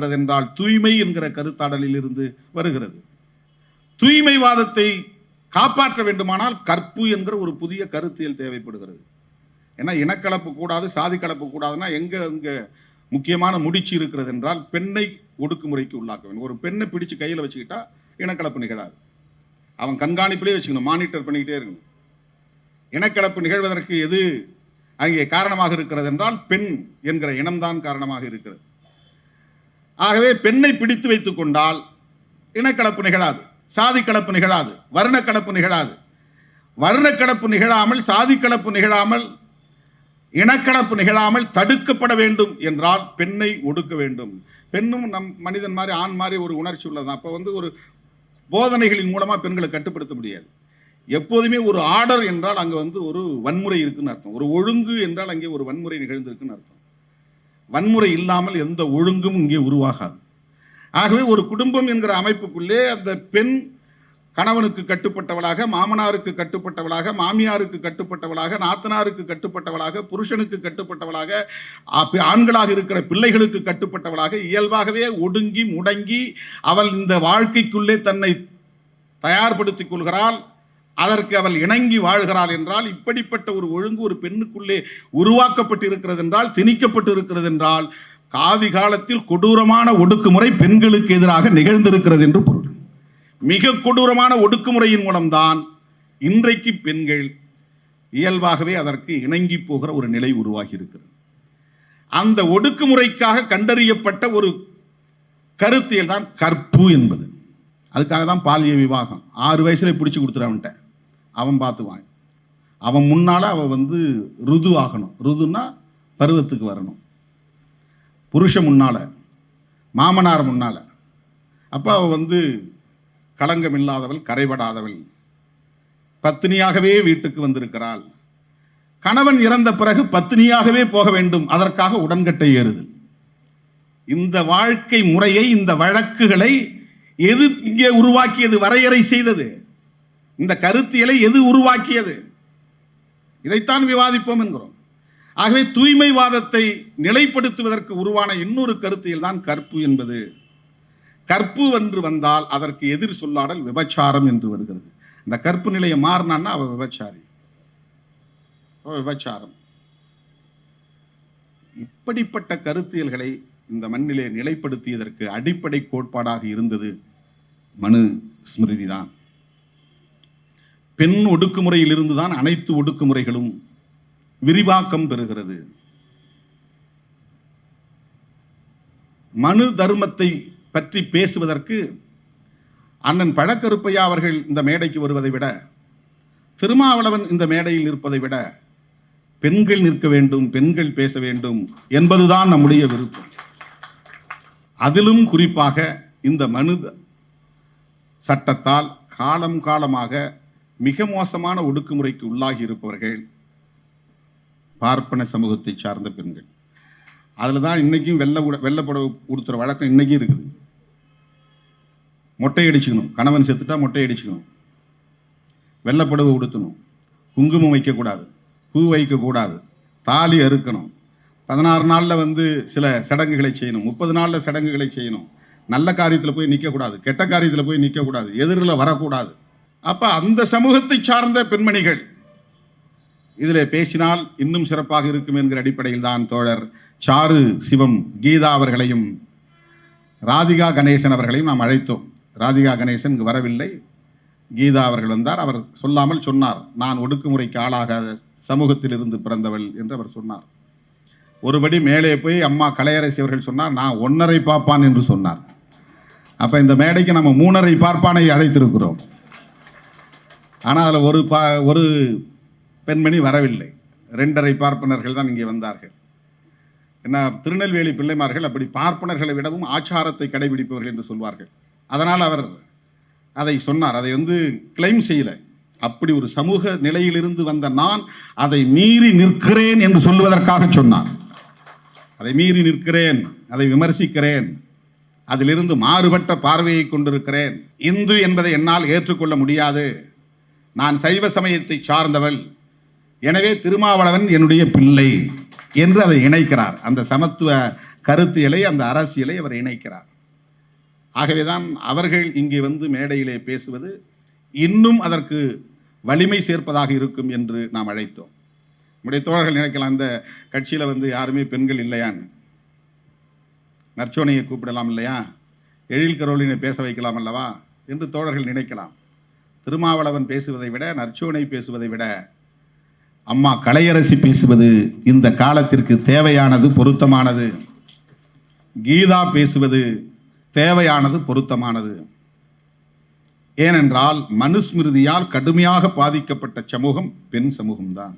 வருகிறது என்றால் தூய்மை என்கிற கருத்தாடலில் இருந்து வருகிறது. தூய்மைவாதத்தை காப்பாற்ற வேண்டுமானால் கற்பு என்கிற ஒரு புதிய கருத்தியல் தேவைப்படுகிறது. ஏன்னா இனக்கலப்பு கூடாது, சாதி கலப்பு கூடாதுன்னா எங்க முக்கியமான முடிச்சு இருக்கிறது என்றால் பெண்ணை ஒடுக்குமுறைக்கு உள்ளாக்க வேண்டும். ஒரு பெண்ணை பிடிச்சு கையில் வச்சுக்கிட்டா இனக்கலப்பு நிகழாது. அவன் கண்காணிப்பிலே வச்சுக்கணும், மானிட்டர் பண்ணிக்கிட்டே இருக்கணும். இனக்கலப்பு நிகழ்வதற்கு எது அங்கே காரணமாக இருக்கிறது என்றால் பெண் என்கிற இனம்தான் காரணமாக இருக்கிறது. ஆகவே பெண்ணை பிடித்து வைத்துக் கொண்டால் இனக்கலப்பு நிகழாது, சாதி கலப்பு நிகழாது, வர்ணக்கலப்பு நிகழாது. வர்ணக்கலப்பு நிகழாமல், சாதி கலப்பு நிகழாமல், இனக்கலப்பு நிகழாமல் தடுக்கப்பட வேண்டும் என்றால் பெண்ணை ஒடுக்க வேண்டும். பெண்ணும் நம் மனிதன் மாதிரி ஆண் மாதிரி ஒரு உணர்ச்சி உள்ளது. அப்போ ஒரு போதனைகளின் மூலமா பெண்களை கட்டுப்படுத்த முடியாது. எப்போதுமே ஒரு ஆர்டர் என்றால் அங்கே ஒரு வன்முறை இருக்குன்னு அர்த்தம். ஒரு ஒழுங்கு என்றால் அங்கே ஒரு வன்முறை நிகழ்ந்திருக்குன்னு அர்த்தம். வன்முறை இல்லாமல் எந்த ஒழுங்கும் இங்கே உருவாகாது. ஆகவே ஒரு குடும்பம் என்கிற அமைப்புக்குள்ளே அந்த பெண் கணவனுக்கு கட்டுப்பட்டவளாக, மாமனாருக்கு கட்டுப்பட்டவளாக, மாமியாருக்கு கட்டுப்பட்டவளாக, நாத்தனாருக்கு கட்டுப்பட்டவளாக, புருஷனுக்கு கட்டுப்பட்டவளாக, ஆண்களாக இருக்கிற பிள்ளைகளுக்கு கட்டுப்பட்டவளாக, இயல்பாகவே ஒடுங்கி முடங்கி அவள் இந்த வாழ்க்கைக்குள்ளே தன்னை தயார்படுத்திக் கொள்கிறாள். அதற்கு அவள் இணங்கி வாழ்கிறாள் என்றால் இப்படிப்பட்ட ஒரு ஒழுங்கு ஒரு பெண்ணுக்குள்ளே உருவாக்கப்பட்டு இருக்கிறது என்றால், திணிக்கப்பட்டு இருக்கிறது என்றால், காதி காலத்தில் கொடூரமான ஒடுக்குமுறை பெண்களுக்கு எதிராக நிகழ்ந்திருக்கிறது என்று பொருள். மிக கொடூரமான ஒடுக்குமுறையின் மூலம்தான் இன்றைக்கு பெண்கள் இயல்பாகவே அதற்கு இணங்கி போகிற ஒரு நிலை உருவாகி இருக்கிறது. அந்த ஒடுக்குமுறைக்காக கண்டறியப்பட்ட ஒரு கருத்தியல் தான் கற்பு என்பது. அதுக்காக தான் பாலிய விவாகம். 6 வயசுல பிடிச்சு கொடுத்துறவன்ட்ட அவன் பார்த்துவான். அவன் முன்னால அவன் ருது ஆகணும். ருதுன்னா பருவத்துக்கு வரணும். புருஷன் முன்னால, மாமனார் முன்னால. அப்ப அவ களங்கம் இல்லாதவள், கரைபடாதவள், பத்தினியாகவே வீட்டுக்கு வந்திருக்கிறாள். கணவன் இறந்த பிறகு பத்தினியாகவே போக வேண்டும். அதற்காக உடன்கட்டை ஏறுதல். இந்த வாழ்க்கை முறையை, இந்த வழக்குகளை எது இங்கே உருவாக்கியது, வரையறை செய்தது? இந்த கருத்தியலை எது உருவாக்கியது? இதைத்தான் விவாதிப்போம் என்கிறோம். ஆகவே தூய்மைவாதத்தை நிலைப்படுத்துவதற்கு உருவான இன்னொரு கருத்தியல் தான் கற்பு என்பது. கற்பு என்று வந்தால் அதற்கு எதிர் சொல்லாடல் விபச்சாரம் என்று வருகிறது. இந்த கற்பு நிலையை மாறினான்னா அவ விபச்சாரி, விபச்சாரம். இப்படிப்பட்ட கருத்தியல்களை இந்த மண்ணிலே நிலைப்படுத்தியதற்கு அடிப்படை கோட்பாடாக இருந்தது மனு ஸ்மிருதி தான். பெண் ஒடுக்குமுறையில் இருந்துதான் அனைத்து ஒடுக்குமுறைகளும் விரிவாக்கம் பெறுகிறது. மனு தர்மத்தை பற்றி பேசுவதற்கு அண்ணன் பழக்கருப்பையா அவர்கள் இந்த மேடைக்கு வருவதை விட, திருமாவளவன் இந்த மேடையில் இருப்பதை விட பெண்கள் நிற்க வேண்டும், பெண்கள் பேச வேண்டும் என்பதுதான் நம்முடைய விருப்பம். அதிலும் குறிப்பாக இந்த மனு சட்டத்தால் காலம் காலமாக மிக மோசமான ஒடுக்குமுறைக்கு உள்ளாகி இருப்பவர்கள் பார்ப்பன சமூகத்தை சார்ந்த பெண்கள். அதில் தான் இன்னைக்கும் வெள்ளப்படவை உடுத்துற வழக்கம் இன்னைக்கும் இருக்குது. மொட்டை அடிச்சுக்கணும், கணவன் செத்துட்டா மொட்டை அடிச்சுக்கணும், வெள்ளப்படவை உடுத்தணும், குங்குமம் வைக்கக்கூடாது, பூ வைக்கக்கூடாது, தாலி அறுக்கணும், 16 நாளில் சில சடங்குகளை செய்யணும், 30 நாளில் சடங்குகளை செய்யணும், நல்ல காரியத்தில் போய் நிற்கக்கூடாது, கெட்ட காரியத்தில் போய் நிற்கக்கூடாது, எதிரில் வரக்கூடாது. அப்போ அந்த சமூகத்தை சார்ந்த பெண்மணிகள் இதில் பேசினால் இன்னும் சிறப்பாக இருக்கும் என்கிற அடிப்படையில் தான் தோழர் சாரு சிவம் கீதா அவர்களையும் ராதிகா கணேசன் அவர்களையும் நாம் அழைத்தோம். ராதிகா கணேசன் இங்கு வரவில்லை, கீதா அவர்கள் வந்தார். அவர் சொல்லாமல் சொன்னார், நான் ஒடுக்குமுறைக்கு ஆளாகாத சமூகத்தில் இருந்து பிறந்தவள் என்று அவர் சொன்னார். ஒருபடி மேலே போய் அம்மா கலையரசி அவர்கள் சொன்னார், நான் 1.5 பார்ப்பான் என்று சொன்னார். அப்போ இந்த மேடைக்கு நம்ம 3.5 பார்ப்பானை அழைத்திருக்கிறோம். ஆனால் அதில் ஒரு பெண்மணி வரவில்லை. 2.5 பார்ப்பனர்கள் தான் இங்கே வந்தார்கள். என்ன, திருநெல்வேலி பிள்ளைமார்கள் அப்படி பார்ப்பனர்களை விடவும் ஆச்சாரத்தை கடைபிடிப்பவர்கள் என்று சொல்வார்கள். அதனால் அவர் அதை சொன்னார். அதை கிளைம் செய்யலை. அப்படி ஒரு சமூக நிலையிலிருந்து வந்த நான் அதை மீறி நிற்கிறேன் என்று சொல்லுவதற்காக சொன்னார். அதை மீறி நிற்கிறேன், அதை விமர்சிக்கிறேன், அதிலிருந்து மாறுபட்ட பார்வையை கொண்டிருக்கிறேன். இந்து என்பதை என்னால் ஏற்றுக்கொள்ள முடியாது, நான் சைவ சமயத்தை சார்ந்தவள், எனவே திருமாவளவன் என்னுடைய பிள்ளை என்று அதை இணைக்கிறார். அந்த சமத்துவ கருத்தியலை, அந்த அரசியலை அவர் இணைக்கிறார். ஆகவேதான் அவர்கள் இங்கே வந்து மேடையிலே பேசுவது இன்னும் அதற்கு வலிமை சேர்ப்பதாக இருக்கும் என்று நாம் அழைத்தோம். நம்முடைய தோழர்கள் நினைக்கலாம், இந்த கட்சியில் வந்து யாருமே பெண்கள் இல்லையான்னு. நற்சோனையை கூப்பிடலாம் இல்லையா, எழில் கரோலினை பேச வைக்கலாம் அல்லவா என்று தோழர்கள் நினைக்கலாம். திருமாவளவன் பேசுவதை விட, நற்சோனை பேசுவதை விட அம்மா கலையரசி பேசுவது இந்த காலத்திற்கு தேவையானது, பொருத்தமானது. கீதா பேசுவது தேவையானது, பொருத்தமானது. ஏனென்றால் மனுஸ்மிருதியால் கடுமையாக பாதிக்கப்பட்ட சமூகம் பெண் சமூகம்தான்.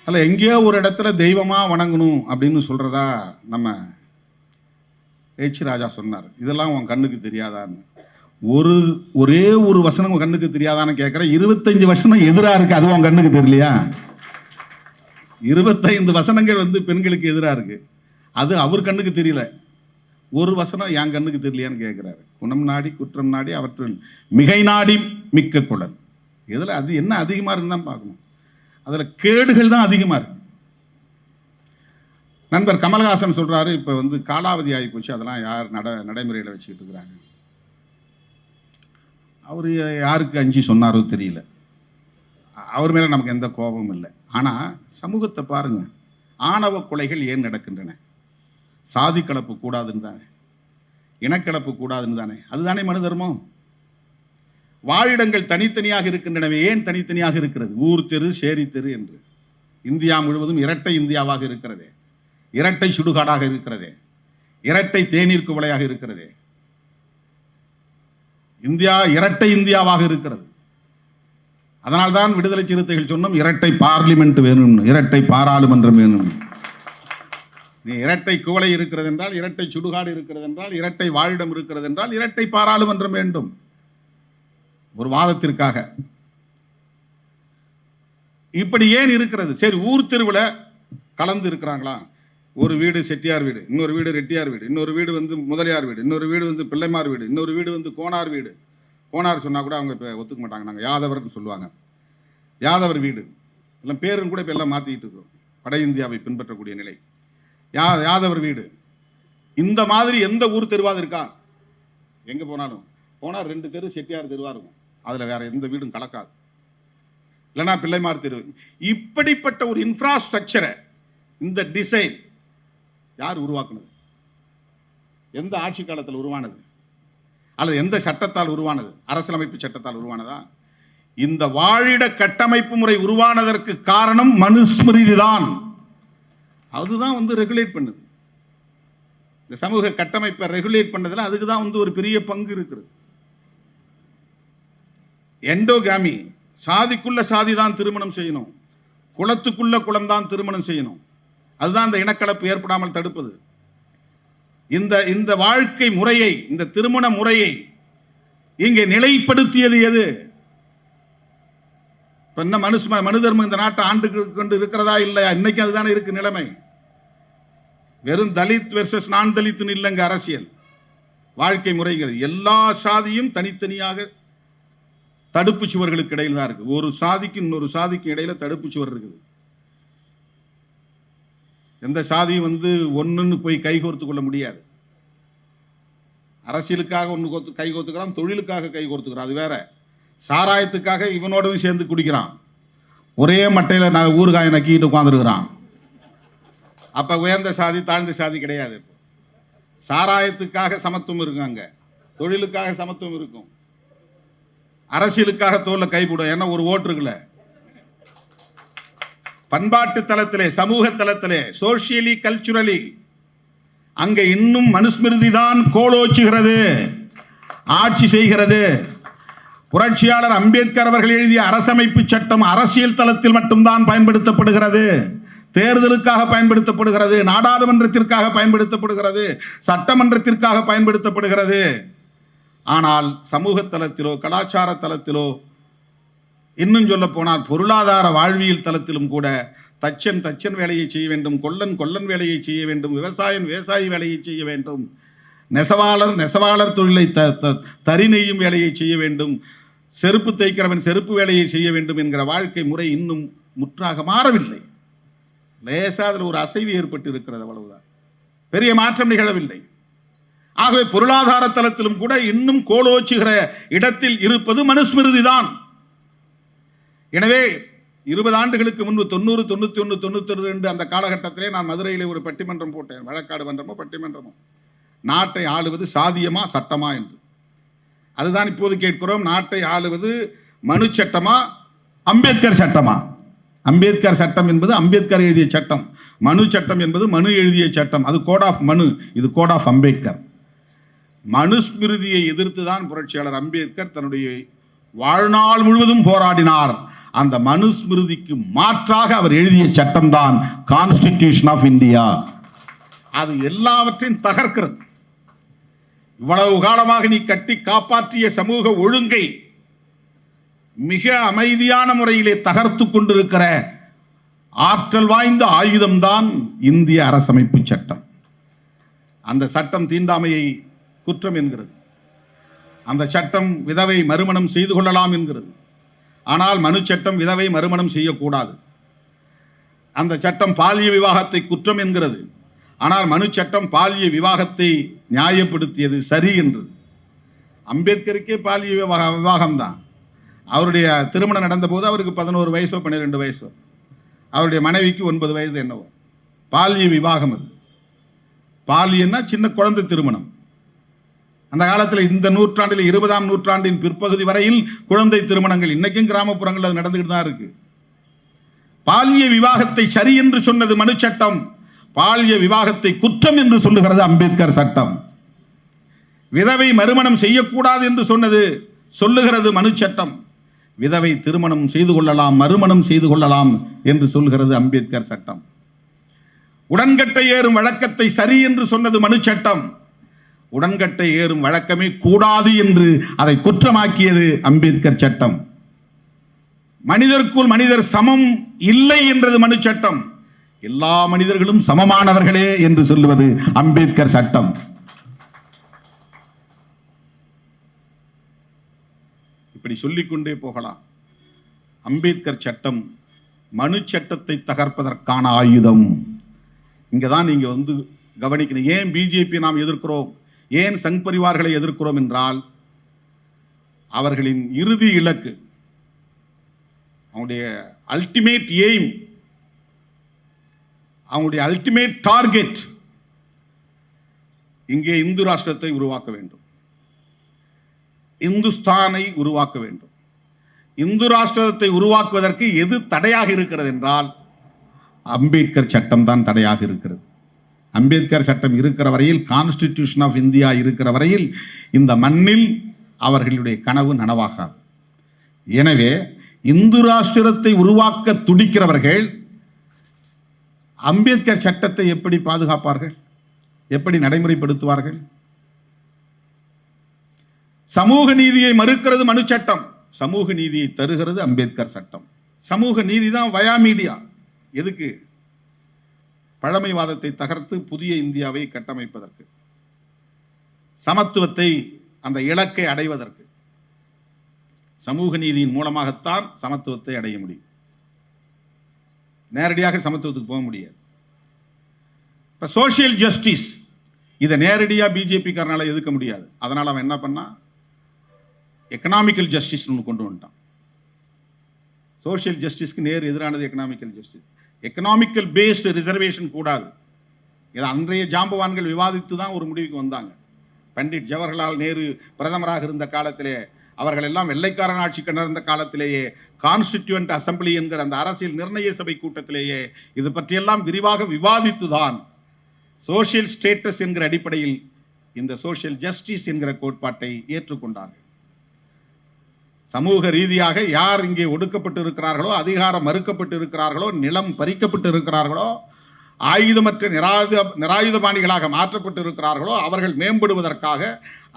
அல்ல, எங்கேயோ ஒரு இடத்துல தெய்வமா வணங்கணும் அப்படின்னு சொல்றதா நம்ம H. ராஜா சொன்னார். இதெல்லாம் உன் கண்ணுக்கு தெரியாதான்னு. ஒரே ஒரு வசனம் உன் கண்ணுக்கு தெரியாதான்னு கேட்கிறேன். 25 வசனம் எதிராக இருக்கு, அது உன் கண்ணுக்கு தெரியலையா? 25 வசனங்கள் வந்து பெண்களுக்கு எதிராக இருக்கு, அது அவர் கண்ணுக்கு தெரியல. ஒரு வசனம் என் கண்ணுக்கு தெரியலையான்னு கேட்கிறாரு. குணம் நாடி குற்றம் நாடி அவற்றில் மிகை நாடி மிக்க குழல். இதில் அது என்ன அதிகமாக இருக்குன்னு தான் பார்க்கணும். அதில் கேடுகள் தான் அதிகமாக இருக்கு. நண்பர் கமல்ஹாசன் சொல்றாரு, இப்போ வந்து காலாவதி ஆகி போச்சு, அதெல்லாம் யார் நடைமுறையில் வச்சுக்கிட்டு இருக்கிறாங்க. அவர் யாருக்கு அஞ்சு சொன்னாரோ தெரியல. அவர் மேலே நமக்கு எந்த கோபமும் இல்லை. ஆனால் சமூகத்தை பாருங்க, ஆணவ கொலைகள் ஏன் நடக்கின்றன? சாதி கலப்பு கூடாதுன்னு தானே, இனக்கலப்பு கூடாதுன்னு தானே, அதுதானே மனு தர்மம். வாழிடங்கள் தனித்தனியாக இருக்கின்றனவே, ஏன் தனித்தனியாக இருக்கிறது? ஊர் தெரு, சேரி தெரு என்று. இந்தியா முழுவதும் இரட்டை இந்தியாவாக இருக்கிறதே, இரட்டை சுடுகாடாக இருக்கிறதே, இரட்டை தேநீர் குவளையாக இருக்கிறதே. இந்தியா இரட்டை இந்தியாவாக இருக்கிறது. அதனால்தான் விடுதலை சிறுத்தைகள் சொன்னோம், இரட்டை பார்லிமெண்ட் வேணும், இரட்டை பாராளுமன்றம் வேணும். இரட்டை குவளை இருக்கிறது என்றால், இரட்டை சுடுகாடு இருக்கிறது என்றால், இரட்டை வாழிடம் இருக்கிறது என்றால், இரட்டை பாராளுமன்றம் வேண்டும். ஒரு வாதத்திற்காக இப்படி ஏன் இருக்கிறது? சரி, ஊர் தெருவில் கலந்து இருக்கிறாங்களா? ஒரு வீடு செட்டியார் வீடு, இன்னொரு வீடு ரெட்டியார் வீடு, இன்னொரு வீடு வந்து முதலியார் வீடு, இன்னொரு வீடு வந்து பிள்ளைமார் வீடு, இன்னொரு வீடு வந்து கோனார் வீடு. கோனார் சொன்னா கூட அவங்க இப்போ ஒத்துக்க மாட்டாங்க, நாங்கள் யாதவர்னு சொல்லுவாங்க. யாதவர் வீடு எல்லாம் பேரும் கூட இப்போ எல்லாம் மாற்றிக்கிட்டு இருக்கிறோம், வட இந்தியாவை பின்பற்றக்கூடிய நிலை. யாதவர் வீடு. இந்த மாதிரி எந்த ஊர் தெருவாது இருக்கா? எங்கே போனாலும் போனால் 2 தெரு செட்டியார் தெருவாக இருக்கும், அதில் வேற எந்த வீடும் கலக்காது. இல்லைனா பிள்ளைமார் தெரு. இப்படிப்பட்ட ஒரு இன்ஃப்ராஸ்ட்ரக்சரை, இந்த டிசைன் யார் உருவாக்குனது? எந்த ஆட்சி காலத்தில் உருவானது? அல்லது எந்த சட்டத்தால் உருவானது? அரசியலமைப்பு சட்டத்தால் உருவானதா? இந்த வாழிட கட்டமைப்பு முறை உருவானதற்கு காரணம் மனுஸ்மிருதி தான். அதுதான் வந்து ரெகுலேட் பண்ணுது. இந்த சமூக கட்டமைப்பை ரெகுலேட் பண்ணதுல அதுக்கு தான் வந்து ஒரு பெரிய பங்கு இருக்கிறது. எண்டோகாமி, சாதிக்குள்ள சாதி தான் திருமணம் செய்யணும், குலத்துக்குள்ள குலம் தான் திருமணம் செய்யணும். அதுதான் இந்த இனக்கலப்பு ஏற்படாமல் தடுப்பது. இந்த வாழ்க்கை முறையை, இந்த திருமண முறையை இங்கே நிலைப்படுத்தியது எது? என்ன மனு தர்மம் இந்த நாட்டை ஆண்டு கொண்டு இருக்கிறதா இல்லையா? இன்னைக்கு அதுதானே இருக்கு நிலைமை. வெறும் தலித் வெர்சஸ் நான் தலித்னு இல்லைங்க அரசியல், வாழ்க்கை முறைகள். எல்லா சாதியும் தனித்தனியாக தடுப்பு சுவர்களுக்கு இடையில் தான் இருக்கு. ஒரு சாதிக்கு இன்னொரு சாதிக்கு இடையில தடுப்பு சுவர் இருக்குது. எந்த சாதியும் வந்து ஒன்றுன்னு போய் கைகோர்த்து கொள்ள முடியாது. அரசியலுக்காக ஒன்று கை கோர்த்துக்கிறான், தொழிலுக்காக கை கோர்த்துக்கிறான், அது வேற. சாராயத்துக்காக இவனோடவும் சேர்ந்து குடிக்கிறான், ஒரே மட்டையில் நான் ஊறுகாயை நக்கிட்டு உட்காந்துருக்கிறான். அப்போ உயர்ந்த சாதி தாழ்ந்த சாதி கிடையாது. சாராயத்துக்காக சமத்துவம் இருக்கும், அங்கே தொழிலுக்காக சமத்துவம் இருக்கும், அரசியலுக்காக தோல்ல கைப்படும். ஏன்னா ஒரு ஓட்டு இருக்குல்ல. பண்பாட்டு தளத்திலே, சமூக தளத்திலே, சோசியலி கல்ச்சுரலி அங்க இன்னும் மனுஸ்மிருதி தான் கோலோச்சுகிறது, ஆட்சி செய்கிறது. புரட்சியாளர் அம்பேத்கர் அவர்கள் எழுதிய அரசமைப்பு சட்டம் அரசியல் தளத்தில் மட்டும்தான் பயன்படுத்தப்படுகிறது, தேர்தலுக்காக பயன்படுத்தப்படுகிறது, நாடாளுமன்றத்திற்காக பயன்படுத்தப்படுகிறது, சட்டமன்றத்திற்காக பயன்படுத்தப்படுகிறது. ஆனால் சமூக தளத்திலோ கலாச்சார தளத்திலோ, இன்னும் சொல்ல போனால் பொருளாதார வாழ்வியல் தளத்திலும் கூட தச்சன் வேலையை செய்ய வேண்டும், கொல்லன் வேலையை செய்ய வேண்டும், விவசாயி வேலையை செய்ய வேண்டும், நெசவாளர் தொழிலை தறி நெய்யும் வேலையை செய்ய வேண்டும், செருப்பு தைக்கிறவன் செருப்பு வேலையை செய்ய வேண்டும் என்கிற வாழ்க்கை முறை இன்னும் முற்றாக மாறவில்லை. லேசா அதில் ஒரு அசைவு ஏற்பட்டு இருக்கிறது, அவ்வளவுதான். பெரிய மாற்றம் நிகழவில்லை. ஆகவே பொருளாதார தளத்திலும் கூட இன்னும் கோலோச்சுகிற இடத்தில் இருப்பது மனுஸ்மிருதி தான். எனவே 20 ஆண்டுகளுக்கு முன்பு 90, 91, 92 அந்த காலகட்டத்திலே நான் மதுரையில் ஒரு பட்டிமன்றம் போட்டேன். வழக்காடு மன்றமோ பட்டிமன்றமோ, நாட்டை ஆளுவது சாதியமா சட்டமா என்று. அதுதான் இப்போது கேட்கிறோம். நாட்டை ஆளுவது மனு சட்டமா அம்பேத்கர் சட்டமா? அம்பேத்கர் சட்டம் என்பது அம்பேத்கர் எழுதிய சட்டம், மனு சட்டம் என்பது மனு எழுதிய சட்டம். அது கோட் ஆஃப் மனு, இது கோட் ஆஃப் அம்பேத்கர். மனுஸ்மிருதியை எதிர்த்துதான் புரட்சியாளர் அம்பேத்கர் தன்னுடைய வாழ்நாள் முழுவதும் போராடினார். அந்த மனுஸ்மிருதிக்கு மாற்றாக அவர் எழுதிய சட்டம் தான் கான்ஸ்டிடியூஷன் ஆஃப் இந்தியா. அது எல்லாவற்றையும் தகர்க்கிறது. இவ்வளவு காலமாக நீ கட்டி காப்பாற்றிய சமூக ஒழுங்கை மிக அமைதியான முறையிலே தகர்த்து கொண்டிருக்கிற ஆற்றல் வாய்ந்த ஆயுதம்தான் இந்திய அரசமைப்பு சட்டம். அந்த சட்டம் தீண்டாமையை குற்றம் என்கிறது. அந்த சட்டம் விதவை மறுமணம் செய்து கொள்ளலாம் என்கிறது. ஆனால் மனு சட்டம் விதவை மறுமணம் செய்யக்கூடாது. அந்த சட்டம் பாலிய விவாகத்தை குற்றம் என்கிறது. ஆனால் மனு சட்டம் பாலிய விவாகத்தை நியாயப்படுத்தியது சரி என்றது. அம்பேத்கருக்கே பாலிய விவாகம் தான். அவருடைய திருமணம் நடந்தபோது அவருக்கு 11 வயசோ 12 வயசோ, அவருடைய மனைவிக்கு 9 வயது என்னவோ. பாலிய விவாகம் அது. பாலியன்னா சின்ன குழந்தை திருமணம். அந்த காலத்தில் இந்த நூற்றாண்டில் 20ஆம் நூற்றாண்டின் பிற்பகுதி வரையில் குழந்தை திருமணங்கள் இன்னைக்கும் கிராமப்புறங்கள் அது நடந்துகிட்டு தான் இருக்கு. பாலிய விவாகத்தை சரி என்று சொன்னது மனு சட்டம், பாலிய விவாகத்தை குற்றம் என்று சொல்லுகிறது அம்பேத்கர் சட்டம். விதவை மறுமணம் செய்யக்கூடாது என்று சொல்லுகிறது மனு சட்டம். விதவை திருமணம் செய்து கொள்ளலாம், மறுமணம் செய்து கொள்ளலாம் என்று சொல்கிறது அம்பேத்கர் சட்டம். உடன்கட்டை ஏறும் வழக்கத்தை சரி என்று சொன்னது மனு சட்டம். உடன்கட்டை ஏறும் வழக்கமே கூடாது என்று அதை குற்றமாக்கியது அம்பேத்கர் சட்டம். மனிதருக்குள் மனிதர் சமம் இல்லை என்றது மனு சட்டம். எல்லா மனிதர்களும் சமமானவர்களே என்று சொல்லுவது அம்பேத்கர் சட்டம். இப்படி சொல்லிக்கொண்டே போகலாம். அம்பேத்கர் சட்டம் மனு சட்டத்தை தகர்ப்பதற்கான ஆயுதம். இங்கதான் நீங்க கவனிக்கணும். ஏன் பிஜேபி நாம் எதிர்க்கிறோம், ஏன் சங் பரிவார்களை எதிர்க்கிறோம் என்றால், அவர்களின் இறுதி இலக்கு, அவங்களுடைய அல்டிமேட் எய்ம், அவங்களுடைய அல்டிமேட் டார்கெட் இங்கே இந்து ராஷ்டிரத்தை உருவாக்க வேண்டும், இந்துஸ்தானை உருவாக்க வேண்டும். இந்து ராஷ்டிரத்தை உருவாக்குவதற்கு எது தடையாக இருக்கிறது என்றால் அம்பேத்கர் சட்டம் தான் தடையாக இருக்கிறது. அம்பேத்கர் சட்டம் இருக்கிற வரையில், கான்ஸ்டிடியூஷன் ஆஃப் இந்தியா இருக்கிற வரையில் இந்த மண்ணில் அவர்களுடைய கனவு நனவாகாது. எனவே இந்து ராஷ்டிரத்தை உருவாக்க துடிக்கிறவர்கள் அம்பேத்கர் சட்டத்தை எப்படி பாதுகாப்பார்கள், எப்படி நடைமுறைப்படுத்துவார்கள்? சமூக நீதியை மறுக்கிறது மனு சட்டம், சமூக நீதியை தருகிறது அம்பேத்கர் சட்டம். சமூக நீதி தான் வயா மீடியா. எதுக்கு? பழமைவாதத்தை தகர்த்து புதிய இந்தியாவை கட்டமைப்பதற்கு, சமத்துவத்தை அந்த இலக்கை அடைவதற்கு. சமூக நீதியின் மூலமாகத்தான் சமத்துவத்தை அடைய முடியும். நேரடியாக சமத்துவத்துக்கு போக முடியாது. இப்ப சோசியல் ஜஸ்டிஸ், இதை நேரடியாக பிஜேபி காரனால எதிர்க்க முடியாது. அதனால அவன் என்ன பண்ணா, எக்கனாமிக்கல் ஜஸ்டிஸ் கொண்டு வந்துட்டான். சோசியல் ஜஸ்டிஸ்க்கு நேர் எதிரானது economical justice. Economical based reservation கூடாது. இதை அன்றைய ஜாம்பவான்கள் விவாதித்து தான் ஒரு முடிவுக்கு வந்தாங்க. பண்டிட் ஜவஹர்லால் நேரு பிரதமராக இருந்த காலத்திலே, அவர்கள் எல்லாம் வெள்ளைக்காரன் ஆட்சி கண்டிருந்த காலத்திலேயே, கான்ஸ்டிடியூவன்ட் அசம்பிளி என்கிற அந்த அரசியல் நிர்ணய சபை கூட்டத்திலேயே இது பற்றியெல்லாம் விரிவாக விவாதித்துதான் சோசியல் ஸ்டேட்டஸ் என்கிற அடிப்படையில் இந்த சோசியல் ஜஸ்டிஸ் என்கிற கோட்பாட்டை ஏற்றுக்கொண்டார்கள். சமூக ரீதியாக யார் இங்கே ஒடுக்கப்பட்டு இருக்கிறார்களோ, அதிகாரம் மறுக்கப்பட்டு இருக்கிறார்களோ, நிலம் பறிக்கப்பட்டு இருக்கிறார்களோ, ஆயுதமற்ற நிராயுதபாணிகளாக மாற்றப்பட்டு இருக்கிறார்களோ, அவர்கள் மேம்படுவதற்காக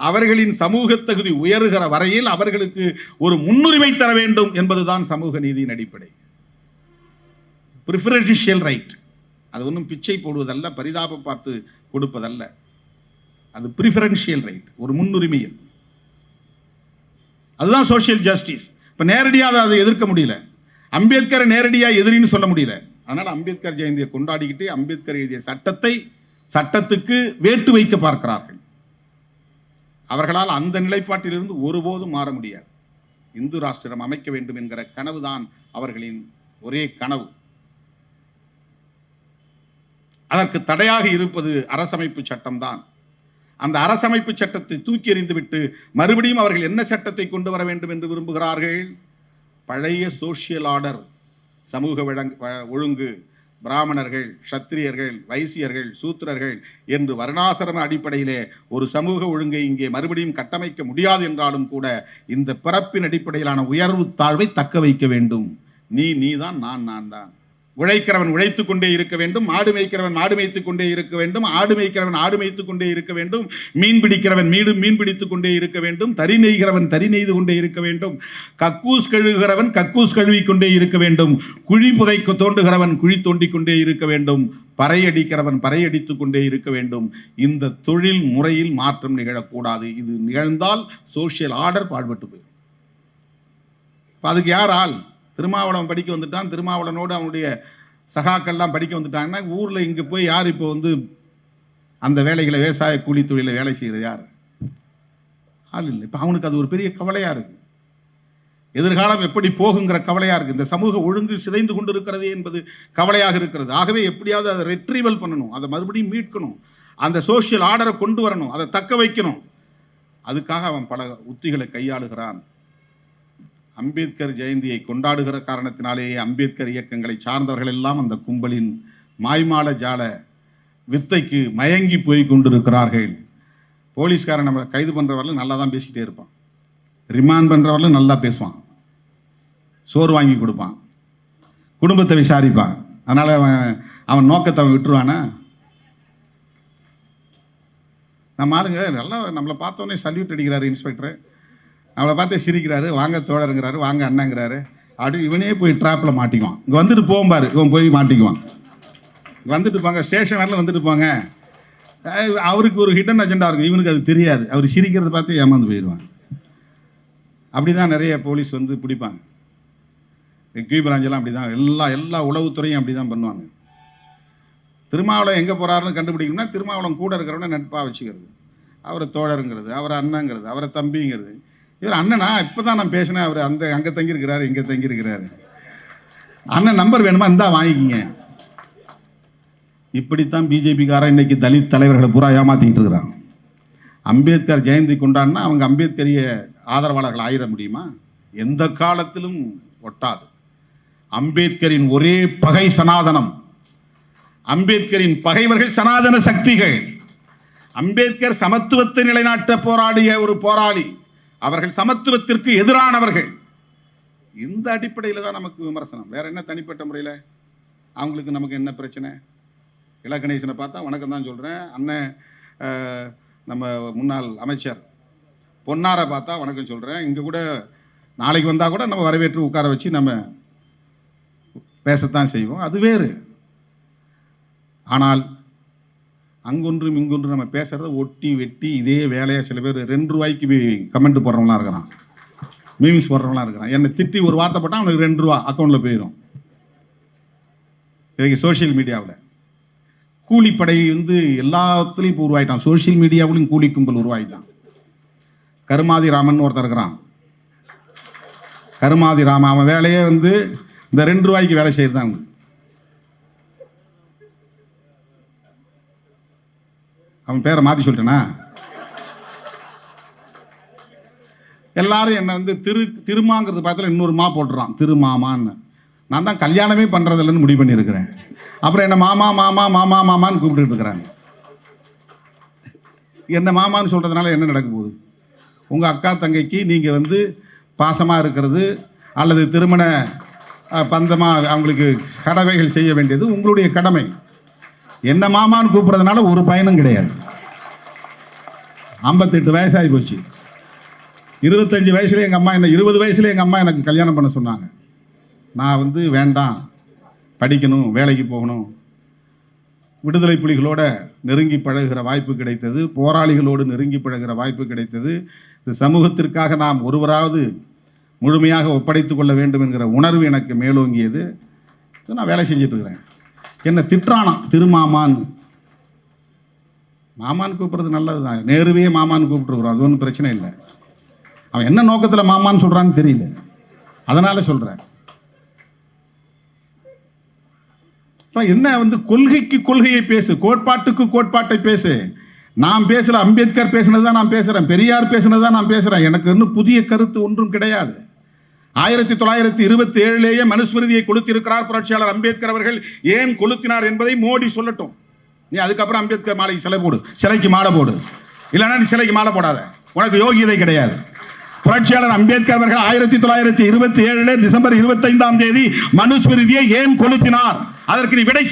அவர்களின் சமூக தகுதி உயர்கிற வரையில் அவர்களுக்கு ஒரு முன்னுரிமை தர வேண்டும் என்பதுதான் சமூக நீதியின் அடிப்படை. பிரிஃபரன்ஷியல் ரைட், அது ஒன்றும் பிச்சை போடுவதல்ல, பரிதாபம் பார்த்து கொடுப்பதல்ல. அது பிரிஃபரன்ஷியல் ரைட், ஒரு முன்னுரிமை. அதுதான் சோசியல் ஜஸ்டிஸ். இப்போ நேரடியாக அதை எதிர்க்க முடியல. அம்பேத்கரை நேரடியாக எதிரின்னு சொல்ல முடியல. அதனால அம்பேத்கர் ஜெயந்தியை கொண்டாடிக்கிட்டு அம்பேத்கர் எழுதிய சட்டத்துக்கு வேட்டு வைக்க பார்க்கிறார்கள். அவர்களால் அந்த நிலைப்பாட்டிலிருந்து ஒருபோதும் மாற முடியாது. இந்து ராஷ்டிரம் அமைக்க வேண்டும் என்கிற கனவுதான் அவர்களின் ஒரே கனவு. அதற்கு தடையாக இருப்பது அரசமைப்பு சட்டம்தான். அந்த அரசமைப்பு சட்டத்தை தூக்கி எறிந்துவிட்டு மறுபடியும் அவர்கள் என்ன சட்டத்தை கொண்டு வர வேண்டும் என்று விரும்புகிறார்கள்? பழைய சோசியல் ஆர்டர், சமூக ஒழுங்கு, பிராமணர்கள், சத்திரியர்கள், வைசியர்கள், சூத்திரர்கள் என்று வர்ணாசிரம அடிப்படையிலே ஒரு சமூக ஒழுங்கை இங்கே மறுபடியும் கட்டமைக்க முடியாது என்றாலும் கூட இந்த பிறப்பின் அடிப்படையிலான உயர்வு தாழ்வை தக்க வைக்க வேண்டும். நீதான், நான் தான். உழைக்கிறவன் உழைத்துக் கொண்டே இருக்க வேண்டும், மாடு மேய்க்கிறவன் மாடு மேய்த்துக் கொண்டே இருக்க வேண்டும், ஆடு மேய்க்கிறவன் ஆடு மேய்த்துக் கொண்டே இருக்க வேண்டும், மீன் பிடிக்கிறவன் மீன் பிடித்துக் கொண்டே இருக்க வேண்டும், தறி நெய்கிறவன் தறி நெய்து கொண்டே இருக்க வேண்டும், கக்கூஸ் கழுகுகிறவன் கக்கூஸ் கழுவிக் கொண்டே இருக்க வேண்டும், குழி புதைக்க தோண்டுகிறவன் குழி தோண்டிக் கொண்டே இருக்க வேண்டும், பறை அடிக்கிறவன் பறை அடித்துக் கொண்டே இருக்க வேண்டும். இந்த தொழில் முறையில் மாற்றம் நிகழக்கூடாது. இது நிகழ்ந்தால் சோசியல் ஆர்டர் பாழ்பட்டு போயிடும். அதுக்கு யார் ஆள்? திருமாவளவன் படிக்க வந்துட்டான், திருமாவளவனோடு அவனுடைய சகாக்கள்லாம் படிக்க வந்துட்டாங்கன்னா ஊரில் இங்கே போய் யார் இப்போ அந்த வேலைகளை விவசாய கூலி தொழிலை வேலை செய்கிறது யார்? ஆள் இல்லை. இப்போ அவனுக்கு அது ஒரு பெரிய கவலையாக இருக்குது. எதிர்காலம் எப்படி போகுங்கிற கவலையாக இருக்குது. இந்த சமூக ஒழுங்கு சிதைந்து கொண்டு இருக்கிறது என்பது கவலையாக இருக்கிறது. ஆகவே எப்படியாவது அதை ரெட்ரீவல் பண்ணணும், அதை மறுபடியும் மீட்கணும், அந்த சோசியல் ஆர்டரை கொண்டு வரணும், அதை தக்க வைக்கணும். அதுக்காக அவன் பல உத்திகளை கையாளுகிறான். அம்பேத்கர் ஜெயந்தியை கொண்டாடுகிற காரணத்தினாலேயே அம்பேத்கர் இயக்கங்களை சார்ந்தவர்கள் எல்லாம் அந்த கும்பலின் மாய்மால ஜால வித்தைக்கு மயங்கி போய் கொண்டிருக்கிறார்கள். போலீஸ்காரன் நம்மளை கைது பண்ணுறவர்களும் நல்லா தான் பேசிக்கிட்டே இருப்பான், ரிமாண்ட் பண்ணுறவர்களும் நல்லா பேசுவான், சோறு வாங்கி கொடுப்பான், குடும்பத்தை விசாரிப்பான். அதனால் அவன் நோக்கத்தை அவன் விட்டுருவானா? நம்ம ஆளுங்க நல்லா நம்மளை பார்த்தோன்னே சல்யூட் அடிக்கிறாரு இன்ஸ்பெக்டர், அவளை பார்த்து சிரிக்கிறாரு, வாங்க தோழருங்கிறாரு, வாங்க அண்ணங்கிறாரு. அப்படி இவனே போய் ட்ராப்பில் மாட்டிக்குவான். இங்கே வந்துட்டு போகும்பாரு, இவன் போய் மாட்டிக்குவான். வந்துட்டு போங்க, ஸ்டேஷன் வரல வந்துட்டு போங்க. அவருக்கு ஒரு ஹிடன் அஜெண்டா இருக்கும், இவனுக்கு அது தெரியாது. அவர் சிரிக்கிறத பார்த்து ஏமாந்து போயிடுவான். அப்படி தான் நிறைய போலீஸ் பிடிப்பாங்க. கியூ பிராஞ்செல்லாம் அப்படி தான், எல்லா உளவுத்துறையும் அப்படி தான் பண்ணுவாங்க. திருமாவளவன் எங்கே போகிறாருன்னு கண்டுபிடிக்கணும்னா திருமாவளவன் கூட இருக்கிறவன நட்பாக வச்சுக்கிறது, அவரை தோழருங்கிறது, அவரை அண்ணங்கிறது, அவரை தம்பிங்கிறது. இவர் அண்ணனா இப்போ தான் நான் பேசினேன், அவர் அங்கே தங்கியிருக்கிறாரு, இங்கே தங்கியிருக்கிறாரு, அண்ணன் நம்பர் வேணுமா இருந்தால் வாங்கிக்கிங்க. இப்படித்தான் பிஜேபிக்காரன் இன்னைக்கு தலித் தலைவர்களை பூரா ஏமாத்திக்கிட்டு இருக்கிறாங்க. அம்பேத்கர் ஜெயந்தி கொண்டாடினா அவங்க அம்பேத்கரிய ஆதரவாளர்கள் ஆயிட முடியுமா? எந்த காலத்திலும் ஒட்டாது. அம்பேத்கரின் ஒரே பகை சனாதனம். அம்பேத்கரின் பகைவர்கள் சனாதன சக்திகள். அம்பேத்கர் சமத்துவத்தை நிலைநாட்ட போராடிய ஒரு போராளி, அவர்கள் சமத்துவத்திற்கு எதிரானவர்கள். இந்த அடிப்படையில் தான் நமக்கு விமர்சனம், வேற என்ன தனிப்பட்ட முறையில் அவங்களுக்கு நமக்கு என்ன பிரச்சனை? இலக்கணேசனை பார்த்தா வணக்கம் தான் சொல்கிறேன், அண்ணன் நம்ம முன்னாள் அமைச்சர் பொன்னாரை பார்த்தா வணக்கம் சொல்கிறேன். இங்கே கூட நாளைக்கு வந்தால் கூட நம்ம வரவேற்று உட்கார வச்சு நம்ம பேசத்தான் செய்வோம், அது வேறு. ஆனால் அங்கொன்றும் இங்கொன்றும் நம்ம பேசுகிறத ஒட்டி வெட்டி இதே வேலையாக சில பேர் 2 ரூபாய்க்கு கமெண்ட் போடுறவங்களாம் இருக்கிறான், மீம்ஸ் போடுறவங்களாம் இருக்கிறான். என்னை திட்டி ஒரு வார்த்தை போட்டால் அவனுக்கு 2 ரூபா அக்கௌண்ட்டில் போயிடும். இன்றைக்கி சோஷியல் மீடியாவில் கூலிப்படை எல்லாத்துலேயும் இப்போ உருவாயிட்டான். சோஷியல் மீடியாவிலையும் கூலி கும்பல் உருவாயிட்டான். கருமாதி ராமன் ஒருத்தர் இருக்கிறான். கருமாதி ராமன் அவன் வேலையே இந்த 2 ரூபாய்க்கு வேலை செய்யறதான். அவன் பேரை மாற்றி சொல்லிட்டேனா? எல்லாரும் என்ன திருமாங்கிறது பார்த்தால இன்னொரு மா போட்டுறான், திருமாமான்னு. நான் தான் கல்யாணமே பண்ணுறதில்லன்னு முடிவு பண்ணியிருக்கிறேன். அப்புறம் என்ன மாமா மாமா மாமா மாமான்னு கூப்பிட்டு இருக்கிறாங்க. என்ன மாமான்னு சொல்கிறதுனால என்ன நடக்க போகுது? உங்கள் அக்கா தங்கைக்கு நீங்கள் பாசமாக இருக்கிறது அல்லது திருமண பந்தமாக அவங்களுக்கு கடமைகள் செய்ய வேண்டியது உங்களுடைய கடமை. என்ன மாமான்னு கூப்பிட்றதுனால ஒரு பயனும் கிடையாது. 58 வயசாகி போச்சு. 25 வயசுல எங்கள் அம்மா என்ன 20 வயசுல எங்கள் அம்மா எனக்கு கல்யாணம் பண்ண சொன்னாங்க. நான் வேண்டாம், படிக்கணும், வேலைக்கு போகணும். விடுதலை புலிகளோட நெருங்கி பழகுகிற வாய்ப்பு கிடைத்தது, போராளிகளோடு நெருங்கி பழகுகிற வாய்ப்பு கிடைத்தது. இந்த சமூகத்திற்காக நாம் ஒருவராவது முழுமையாக ஒப்படைத்துக் கொள்ள வேண்டும் என்கிற உணர்வு எனக்கு மேலோங்கியது. நான் வேலை செஞ்சுட்டு இருக்கிறேன். என்ன திட்டுறானா திருமாமான்னு. மாமான்னு கூப்பிடுறது நல்லது தான். நேருவே மாமான்னு கூப்பிட்டுருக்குறோம், அது ஒன்றும் பிரச்சனை இல்லை. அவன் என்ன நோக்கத்தில் மாமான்னு சொல்கிறான்னு தெரியல, அதனால சொல்கிறேன். என்ன கொள்கைக்கு கொள்கையை பேசு, கோட்பாட்டுக்கு கோட்பாட்டை பேசு. நான் பேசல, அம்பேத்கர் பேசினதான் நான் பேசுறேன், பெரியார் பேசினதான் நான் பேசுறேன். எனக்கு இன்னும் புதிய கருத்து ஒன்றும் கிடையாது. 1927 மனுஸ்மிருதியை கொளுத்திருக்கிறார் புரட்சியாளர் அம்பேத்கர் அவர்கள். ஏன் கொளுத்தினார் என்பதை மோடி சொல்லட்டும். நீ அதுக்கப்புறம் அம்பேத்கர் மாலைக்கு சிலை போடு, சிலைக்கு மாலை போடு. இல்லைன்னா நீ சிலைக்கு மாலை போடாத, உனக்கு யோகியதை கிடையாது. புரட்சியாளர் அம்பேத்கர் அவர்கள் 1927 டிசம்பர் 25 மனுஸ்மிருதியை ஏன் கொளுத்தினார், அதற்கு நீ விடை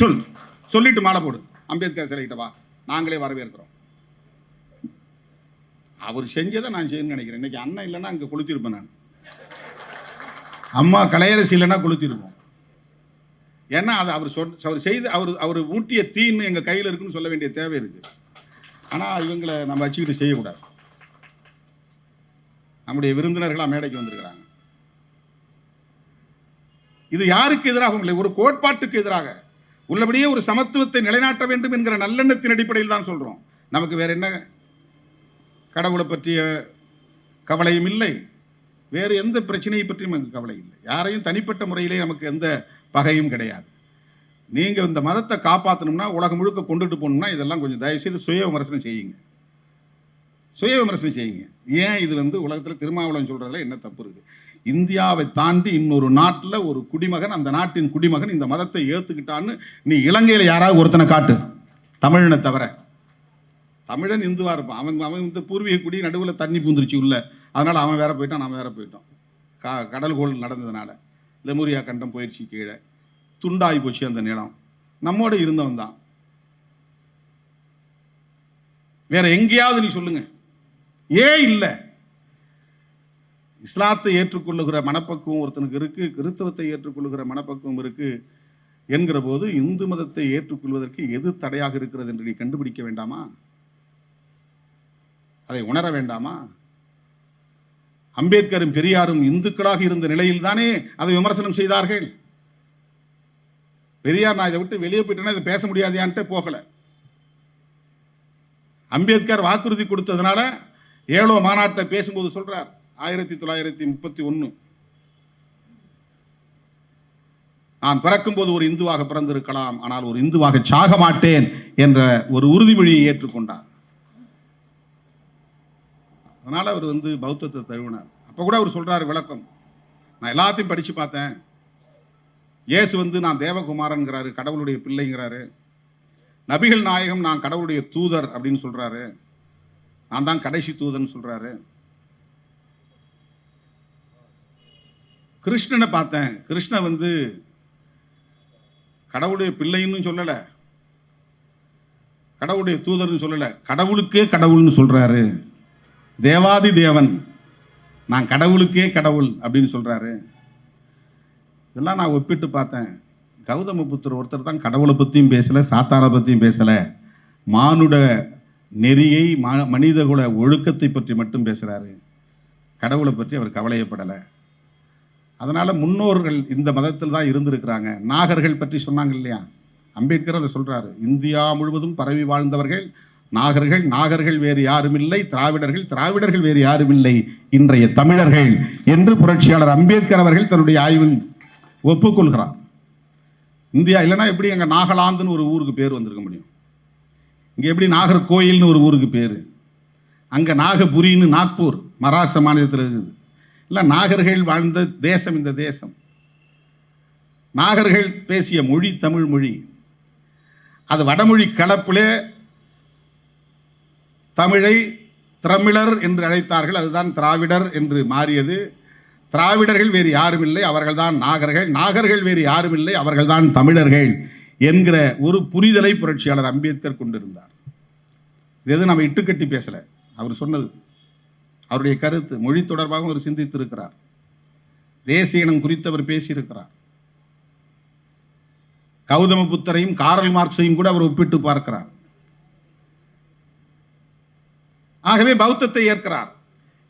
சொல்லிட்டு மாலை போடு. அம்பேத்கர் சிலைக்கிட்ட வா, நாங்களே வரவேற்கிறோம். அவர் செஞ்சதை நான் செய்யணும்னு நினைக்கிறேன். இன்னைக்கு அண்ணன் இல்லைன்னா அங்கே கொளுத்திருப்பேன் நான். அம்மா கலையரசி இல்லைன்னா கொளுத்திருப்போம். ஏன்னா அது அவர் செய்து அவர் ஊட்டிய தீன்னு எங்கள் கையில் இருக்குன்னு சொல்ல வேண்டிய தேவை இருக்கு. ஆனால் இவங்களை நம்ம வச்சுக்கிட்டு செய்யக்கூடாது. நம்முடைய விருந்தினர்களாக மேடைக்கு வந்திருக்கிறாங்க. இது யாருக்கு எதிராக இல்லை, ஒரு கோட்பாட்டுக்கு எதிராக. உள்ளபடியே ஒரு சமத்துவத்தை நிலைநாட்ட வேண்டும் என்கிற நல்லெண்ணத்தின் அடிப்படையில் தான் சொல்றோம். நமக்கு வேற என்ன கடவுளை பற்றிய கவலையும் இல்லை, வேறு எந்த பிரச்சனையை பற்றியும் நமக்கு கவலை இல்லை. யாரையும் தனிப்பட்ட முறையிலே நமக்கு எந்த பகையும் கிடையாது. நீங்க இந்த மதத்தை காப்பாற்றணும்னா, உலகம் முழுக்க கொண்டுட்டு போகணும்னா இதெல்லாம் கொஞ்சம் தயவுசெய்து சுய விமர்சனம் செய்யுங்க. சுய விமர்சனம் செய்யுங்க. ஏன் இது உலகத்தில் திருமாவளவன் சொல்றதுல என்ன தப்பு இருக்கு? இந்தியாவை தாண்டி இன்னொரு நாட்டில் ஒரு குடிமகன், அந்த நாட்டின் குடிமகன் இந்த மதத்தை ஏற்றுக்கிட்டான்னு நீ இலங்கையில் யாராவது ஒருத்தனை காட்டு, தமிழனை தவிர. தமிழன் இந்துவா இருப்பான், அவன் இந்த பூர்வீக குடி நடுவில் தண்ணி பூந்துருச்சு உள்ள, அதனால அவன் வேற போயிட்டான், நாம வேற போயிட்டோம். கடல் கோள் நடந்ததுனால லெமுரியா கண்டம் போயிடுச்சு, கீழே துண்டாகி போச்சு அந்த நிலம். நம்மோட இருந்தவன் தான். வேற எங்கேயாவது நீ சொல்லுங்க, ஏன் இல்லை? இஸ்லாத்தை ஏற்றுக்கொள்ளுகிற மனப்பக்குவம் ஒருத்தனுக்கு இருக்கு, கிறிஸ்தவத்தை ஏற்றுக்கொள்ளுகிற மனப்பக்குவம் இருக்கு என்கிற போது இந்து மதத்தை ஏற்றுக்கொள்வதற்கு எது தடையாக இருக்கிறது என்று நீ கண்டுபிடிக்க வேண்டாமா? அதை உணர வேண்டாமா? அம்பேத்கரும் பெரியாரும் இந்துக்களாக இருந்த நிலையில் தானே அதை விமர்சனம் செய்தார்கள். பெரியார் நான் இதை விட்டு வெளியே போயிட்டேன்னா இதை பேச முடியாதையான்ட்டு போகல. அம்பேத்கர் வாக்குறுதி கொடுத்ததுனால ஏழோ மாநாட்டை பேசும்போது சொல்றார் 1931, நான் பிறக்கும்போது ஒரு இந்துவாக பிறந்திருக்கலாம், ஆனால் ஒரு இந்துவாக சாக மாட்டேன் என்ற ஒரு உறுதிமொழியை ஏற்றுக்கொண்டார். அதனால அவர் பௌத்தத்தை தழுவினார். அப்ப கூட அவர் சொல்றாரு விளக்கம், நான் எல்லாத்தையும் படிச்சு பார்த்தேன். இயேசு நான் தேவகுமாரன்கிறாரு, கடவுளுடைய பிள்ளைங்கிறாரு. நபிகள் நாயகம் நான் கடவுளுடைய தூதர் அப்படின்னு சொல்றாரு, நான் தான் கடைசி தூதன் சொல்றாரு. கிருஷ்ணனை பார்த்தேன், கிருஷ்ணன் கடவுளுடைய பிள்ளைன்னு சொல்லல, கடவுளுடைய தூதர்னு சொல்லல, கடவுளுக்கே கடவுள்னு சொல்றாரு. தேவாதி தேவன், நான் கடவுளுக்கே கடவுள் அப்படின்னு சொல்றாரு. இதெல்லாம் நான் ஒப்பிட்டு பார்த்தேன். கௌதம புத்தர் ஒருத்தர் தான் கடவுளை பற்றியும் பேசல, சாத்தாரை பற்றியும் பேசல, மானுட நெறியை மனிதகுல ஒழுக்கத்தை பற்றி மட்டும் பேசுறாரு. கடவுளை பற்றி அவர் கவலையப்படலை. அதனால முன்னோர்கள் இந்த மதத்தில் தான் இருந்திருக்கிறாங்க. நாகர்கள் பற்றி சொன்னாங்க இல்லையா, அம்பேத்கர் அதை சொல்றாரு. இந்தியா முழுவதும் பரவி வாழ்ந்தவர்கள் நாகர்கள், நாகர்கள் வேறு யாரும் இல்லை, திராவிடர்கள், திராவிடர்கள் வேறு யாரும் இல்லை, இன்றைய தமிழர்கள் என்று புரட்சியாளர் அம்பேத்கர் அவர்கள் தன்னுடைய ஆய்வில் ஒப்புக்கொள்கிறார். இந்தியா இல்லைன்னா எப்படி அங்கே நாகாலாந்துன்னு ஒரு ஊருக்கு பேர் வந்திருக்க முடியும்? இங்கே எப்படி நாகர்கோயில்னு ஒரு ஊருக்கு பேர், அங்கே நாகபுரின்னு நாக்பூர் மகாராஷ்டிர மாநிலத்தில் இருக்குது. இல்லை, நாகர்கள் வாழ்ந்த தேசம் இந்த தேசம். நாகர்கள் பேசிய மொழி தமிழ் மொழி. அது வடமொழி கலப்பிலே தமிழை திரமிழர் என்று அழைத்தார்கள், அதுதான் திராவிடர் என்று மாறியது. திராவிடர்கள் வேறு யாரும் இல்லை, அவர்கள் தான் நாகர்கள், நாகர்கள் வேறு யாரும் இல்லை, அவர்கள் தான் தமிழர்கள் என்கிற ஒரு புரிதலை புரட்சியாளர் அம்பேத்கர் கொண்டிருந்தார். இது நம்ம இட்டுக்கட்டி பேசல, அவர் சொன்னது, அவருடைய கருத்து. மொழி தொடர்பாக அவர் சிந்தித்திருக்கிறார், தேசிய இனம் குறித்து அவர் பேசியிருக்கிறார். கௌதம புத்தரையும் காரல் மார்க்ஸையும் கூட அவர் ஒப்பிட்டு பார்க்கிறார். ஆகவே பௌத்தத்தை ஏற்கிறார்.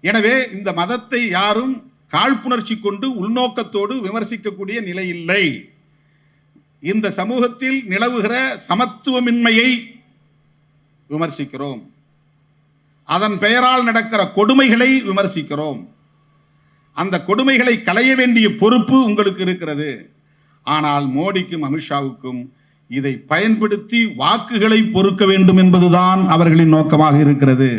எனவே இந்த மதத்தை யாரும் காழ்ப்புணர்ச்சி கொண்டு உள்நோக்கத்தோடு விமர்சிக்கக்கூடிய நிலை இல்லை. இந்த சமூகத்தில் நிலவுகிற சமத்துவமின்மையை விமர்சிக்கிறோம். அதன் பெயரால் நடக்கிற கொடுமைகளை விமர்சிக்கிறோம். அந்த கொடுமைகளை களைய வேண்டிய பொறுப்பு உங்களுக்கு இருக்கிறது. ஆனால் மோடிக்கும் அமித்ஷாவுக்கும் இதை பயன்படுத்தி வாக்குகளை பொறுக்க வேண்டும் என்பதுதான் அவர்களின் நோக்கமாக இருக்கிறது.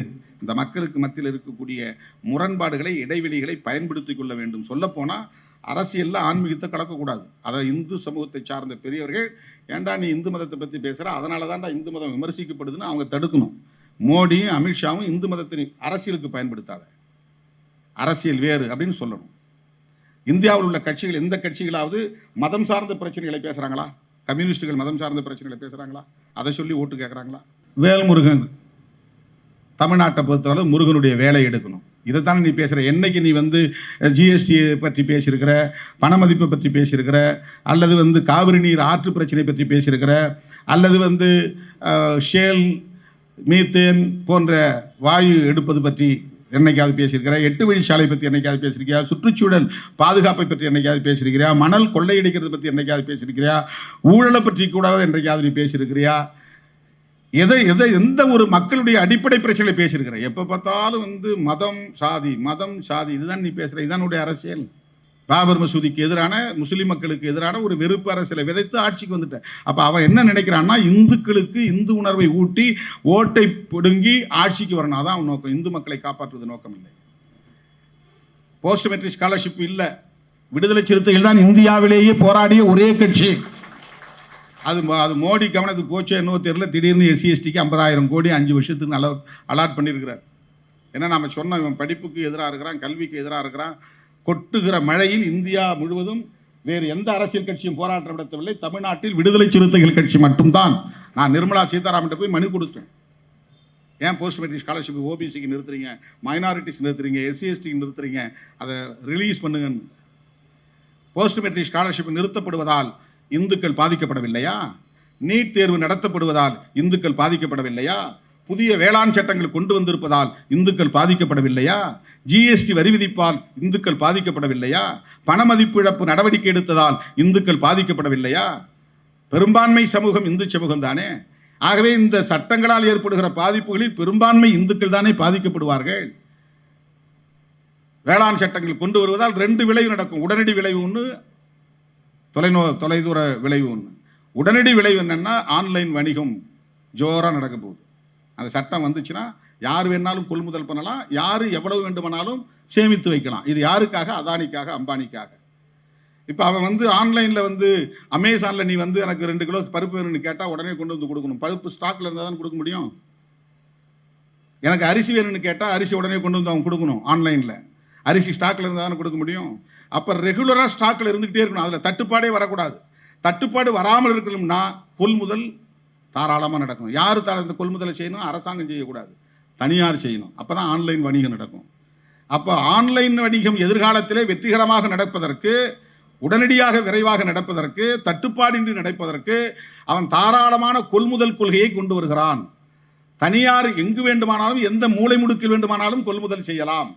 இந்த மக்களுக்கு மத்தியில் இருக்கக்கூடிய முரண்பாடுகளை, இடைவெளிகளை பயன்படுத்திக் கொள்ள வேண்டும். சொல்ல போனா அரசியல்ல ஆன்மீகத்தை கலக்கக்கூடாது. அதை இந்து சமூகத்தை சார்ந்த பெரியவர்கள், ஏண்டா நீ இந்து மதத்தை பற்றி பேசுற, அதனால தான்டா இந்து மதம் விமர்சிக்கப்படுதுன்னு அவங்க தடுக்கணும். மோடியும் அமித்ஷாவும் இந்து மதத்தை அரசியலுக்கு பயன்படுத்தாத, அரசியல் வேறு அப்படின்னு சொல்லணும். இந்தியாவில் உள்ள கட்சிகள், எந்த கட்சிகளாவது மதம் சார்ந்த பிரச்சனைகளை பேசுறாங்களா? கம்யூனிஸ்டுகள் மதம் சார்ந்த பிரச்சனைகளை பேசுறாங்களா? அதை சொல்லி ஓட்டு கேட்கறாங்களா? வேல்முருகன் தமிழ்நாட்டை பொறுத்தவரை முருகனுடைய வேலை எடுக்கணும். இதைத்தானே நீ பேசுகிற. என்னைக்கு நீ வந்து ஜிஎஸ்டி பற்றி பேசியிருக்கிற, பண மதிப்பை பற்றி பேசியிருக்கிற, அல்லது வந்து காவிரி நீர் ஆற்று பிரச்சனை பற்றி பேசியிருக்கிற, அல்லது வந்து ஷேல், மீத்தேன் போன்ற வாயு எடுப்பது பற்றி என்னைக்காவது பேசியிருக்கிற, 8 வழிச்சாலை பற்றி என்னைக்காவது பேசியிருக்கியா, சுற்றுச்சூழல் பாதுகாப்பை பற்றி என்னைக்காவது பேசியிருக்கிறியா, மணல் கொள்ளையடிக்கிறது பற்றி என்னைக்காவது பேசியிருக்கிறியா, ஊழலை பற்றி கூட என்றைக்காவது நீ பேசியிருக்கிறியா? எந்த ஒரு மக்களுடைய அடிப்படை பிரச்சனை பேசியிருக்கிற? எப்போ பார்த்தாலும் வந்து மதம் சாதி, மதம் சாதி, இதுதான் நீ பேசுகிற. இதுதான் அரசியல். பாபர் மசூதிக்கு எதிரான, முஸ்லிம் மக்களுக்கு எதிரான ஒரு வெறுப்பு அரசியலை விதைத்து ஆட்சிக்கு வந்துட்ட. அப்போ அவன் என்ன நினைக்கிறான்னா, இந்துக்களுக்கு இந்து உணர்வை ஊட்டி ஓட்டை பிடுங்கி ஆட்சிக்கு வரணும். அதான் அவன் நோக்கம். இந்து மக்களை காப்பாற்றுவது நோக்கம் இல்லை. போஸ்ட் மெட்ரிக் ஸ்காலர்ஷிப் இல்லை. விடுதலை சிறுத்தைகள் தான் இந்தியாவிலேயே போராடிய ஒரே கட்சி. அது மோடி கவனத்துக்கு போச்சோ என்னவோ தெரியல. திடீர்னு SC/STக்கு 50,000 கோடி 5 வருஷத்துக்கு அலாட் பண்ணியிருக்கிறார். ஏன்னா நம்ம சொன்ன, இவன் படிப்புக்கு எதிராக இருக்கிறான், கல்விக்கு எதிராக இருக்கிறான். கொட்டுகிற மழையில் இந்தியா முழுவதும் வேறு எந்த அரசியல் கட்சியும் போராட்டம் நடத்தவில்லை. தமிழ்நாட்டில் விடுதலை சிறுத்தைகள் கட்சி மட்டும்தான். நான் நிர்மலா சீதாராமன் போய் மனு கொடுத்தேன். ஏன் போஸ்ட் மெட்ரிக் ஸ்காலர்ஷிப் OBCக்கு நிறுத்துறீங்க, மைனாரிட்டிஸ் நிறுத்துறீங்க, SC/STக்கு நிறுத்துறீங்க, அதை ரிலீஸ் பண்ணுங்கன்னு. போஸ்ட் மெட்ரிக் ஸ்காலர்ஷிப் நிறுத்தப்படுவதால் இந்துக்கள் பாதிக்கப்படவில்லையா? நீட் தேர்வு நடத்தப்படுவதால் இந்துக்கள் பாதிக்கப்படவில்லையா? புதிய வேளாண் சட்டங்கள் கொண்டு வந்திருப்பதால் இந்துக்கள் பாதிக்கப்படவில்லையா? GST வரி விதிப்பால் இந்துக்கள் பாதிக்கப்படவில்லையா? பண மதிப்பு இழப்பு நடவடிக்கை எடுத்ததால் இந்துக்கள் பாதிக்கப்படவில்லையா? பெரும்பான்மை சமூகம் இந்து சமூகம் தானே. ஆகவே இந்த சட்டங்களால் ஏற்படுகிற பாதிப்புகளில் பெரும்பான்மை இந்துக்கள் தானே பாதிக்கப்படுவார்கள். வேளாண் சட்டங்கள் கொண்டு வருவதால் 2 விளைவு நடக்கும். உடனடி விளைவு ஒன்று, தொலைதூர விளைவு ஒன்று. உடனடி விளைவு என்னன்னா, ஆன்லைன் வணிகம் ஜோரா நடக்க போகுது. அந்த சட்டம் வந்துச்சுன்னா யார் வேணாலும் கொள்முதல் பண்ணலாம், யார் எவ்வளவு வேண்டுமானாலும் சேமித்து வைக்கலாம். இது யாருக்காக? அதானிக்காக, அம்பானிக்காக. இப்போ அவன் வந்து ஆன்லைனில் வந்து அமேசானில் நீ வந்து எனக்கு 2 கிலோ பருப்பு வேணும்னு கேட்டால் உடனே கொண்டு வந்து கொடுக்கணும். பருப்பு ஸ்டாக்ல இருந்தால் தான் கொடுக்க முடியும். எனக்கு அரிசி வேணும்னு கேட்டால் அரிசி உடனே கொண்டு வந்து அவன் கொடுக்கணும். ஆன்லைனில் அரிசி ஸ்டாக்ல இருந்தால் தானே கொடுக்க முடியும். அப்போ ரெகுலராக ஸ்டாக்ல இருந்துகிட்டே இருக்கணும். அதில் தட்டுப்பாடே வரக்கூடாது. தட்டுப்பாடு வராமல் இருக்கணும்னா கொள்முதல் தாராளமாக நடக்கும். யார் இந்த கொள்முதலை செய்யணும்? அரசாங்கம் செய்யக்கூடாது, தனியார் செய்யணும். அப்போ தான் ஆன்லைன் வணிகம் நடக்கும். அப்போ ஆன்லைன் வணிகம் எதிர்காலத்திலே வெற்றிகரமாக நடப்பதற்கு, உடனடியாக விரைவாக நடப்பதற்கு, தட்டுப்பாடின்றி நடப்பதற்கு அவன் தாராளமான கொள்முதல் கொள்கையை கொண்டு வருகிறான். தனியார் எங்கு வேண்டுமானாலும், எந்த மூலை முடுக்கில் வேண்டுமானாலும் கொள்முதல் செய்யலாம்.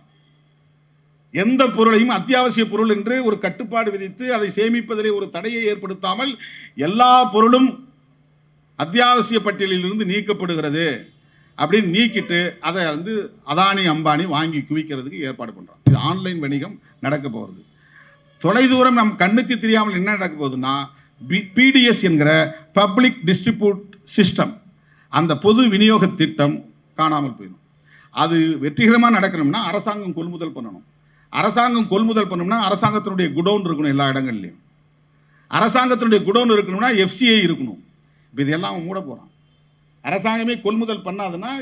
எந்த பொருளையும் அத்தியாவசிய பொருள் என்று ஒரு கட்டுப்பாடு விதித்து அதை சேமிப்பதிலே ஒரு தடையை ஏற்படுத்தாமல் எல்லா பொருளும் அத்தியாவசிய பட்டியலில் இருந்து நீக்கப்படுகிறது அப்படின்னு நீக்கிட்டு அதை வந்து அதானி, அம்பானி வாங்கி குவிக்கிறதுக்கு ஏற்பாடு பண்றான். இது ஆன்லைன் வணிகம் நடக்க போகிறது. தொலைதூரம் நம் கண்ணுக்கு தெரியாமல் என்ன நடக்க போகுதுன்னா, PDS என்கிற பப்ளிக் டிஸ்ட்ரிபியூட் சிஸ்டம், அந்த பொது விநியோக திட்டம் காணாமல் போயிடும். அது வெற்றிகரமாக நடக்கணும்னா அரசாங்கம் கொள்முதல் பண்ணணும். அரசாங்கம் கொள்முதல் பண்ணணும்னா அரசாங்கத்தினுடைய குடோன் இருக்கணும். எல்லா இடங்கள்லையும் அரசாங்கத்தினுடைய குடோன் இருக்கணும்னா FCI இருக்கணும். இப்போ இதெல்லாம் அவன் மூட போகிறான். அரசாங்கமே கொள்முதல் பண்ணாதுன்னா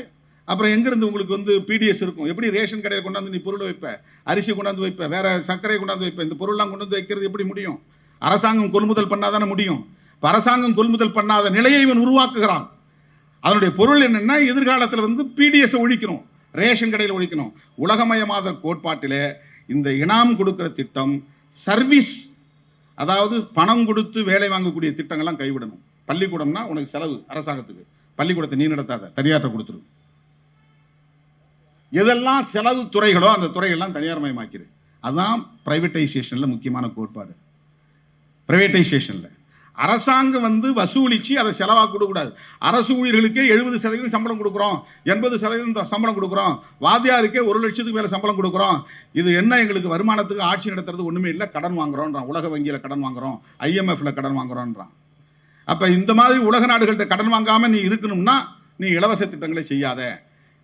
அப்புறம் எங்கேருந்து உங்களுக்கு வந்து PDS இருக்கும்? எப்படி ரேஷன் கடையில் கொண்டாந்து நீ பொருள் வைப்ப, அரிசி கொண்டாந்து வைப்ப, வேற சர்க்கரை கொண்டாந்து வைப்ப, இந்த பொருள்லாம் கொண்டு வந்து வைக்கிறது எப்படி முடியும்? அரசாங்கம் கொள்முதல் பண்ணாதானே முடியும். இப்போ அரசாங்கம் கொள்முதல் பண்ணாத நிலையை இவன் உருவாக்குகிறான். அதனுடைய பொருள் என்னன்னா, எதிர்காலத்தில் வந்து PDS ஒழிக்கணும், ரேஷன் கடையில் ஒழிக்கணும். உலகமயமாதல் கோட்பாட்டிலே இந்த இனாம் கொடுக்கிற திட்டம், சர்வீஸ், அதாவது பணம் கொடுத்து வேலை வாங்கக்கூடிய திட்டங்கள்லாம் கைவிடணும். பள்ளிக்கூடம்னா உனக்கு செலவு அரசாங்கத்துக்கு, பள்ளிக்கூடத்தை நீ நடத்தாத, தனியார்ட்ட கொடுத்துரு. எதெல்லாம் செலவு துறைகளோ அந்த துறைகள்லாம் தனியார் மயமாக்கிடு. அதுதான் பிரைவேட்டைசேஷனில் முக்கியமான கோட்பாடு. பிரைவேட்டைசேஷனில் அரசாங்கம் வசூலிச்சு அதை செலவா கொடுக்கூடாது. அரசு ஊழியர்களுக்கே 70% சம்பளம் கொடுக்குறோம், 80% சம்பளம் கொடுக்குறோம், வாத்தியாருக்கே 1 லட்சத்துக்கு மேல சம்பளம் கொடுக்குறோம். இது என்ன எங்களுக்கு வருமானத்துக்கு ஆட்சி நடத்துறது ஒண்ணுமே இல்லை, கடன் வாங்குறோம்ன்றான். உலக வங்கியில கடன் வாங்குறோம், IMFல கடன் வாங்குறோம்ன்றான். அப்ப இந்த மாதிரி உலக நாடுகள்கிட்ட கடன் வாங்காம நீ இருக்கணும்னா நீ இலவச திட்டங்களை செய்யாத,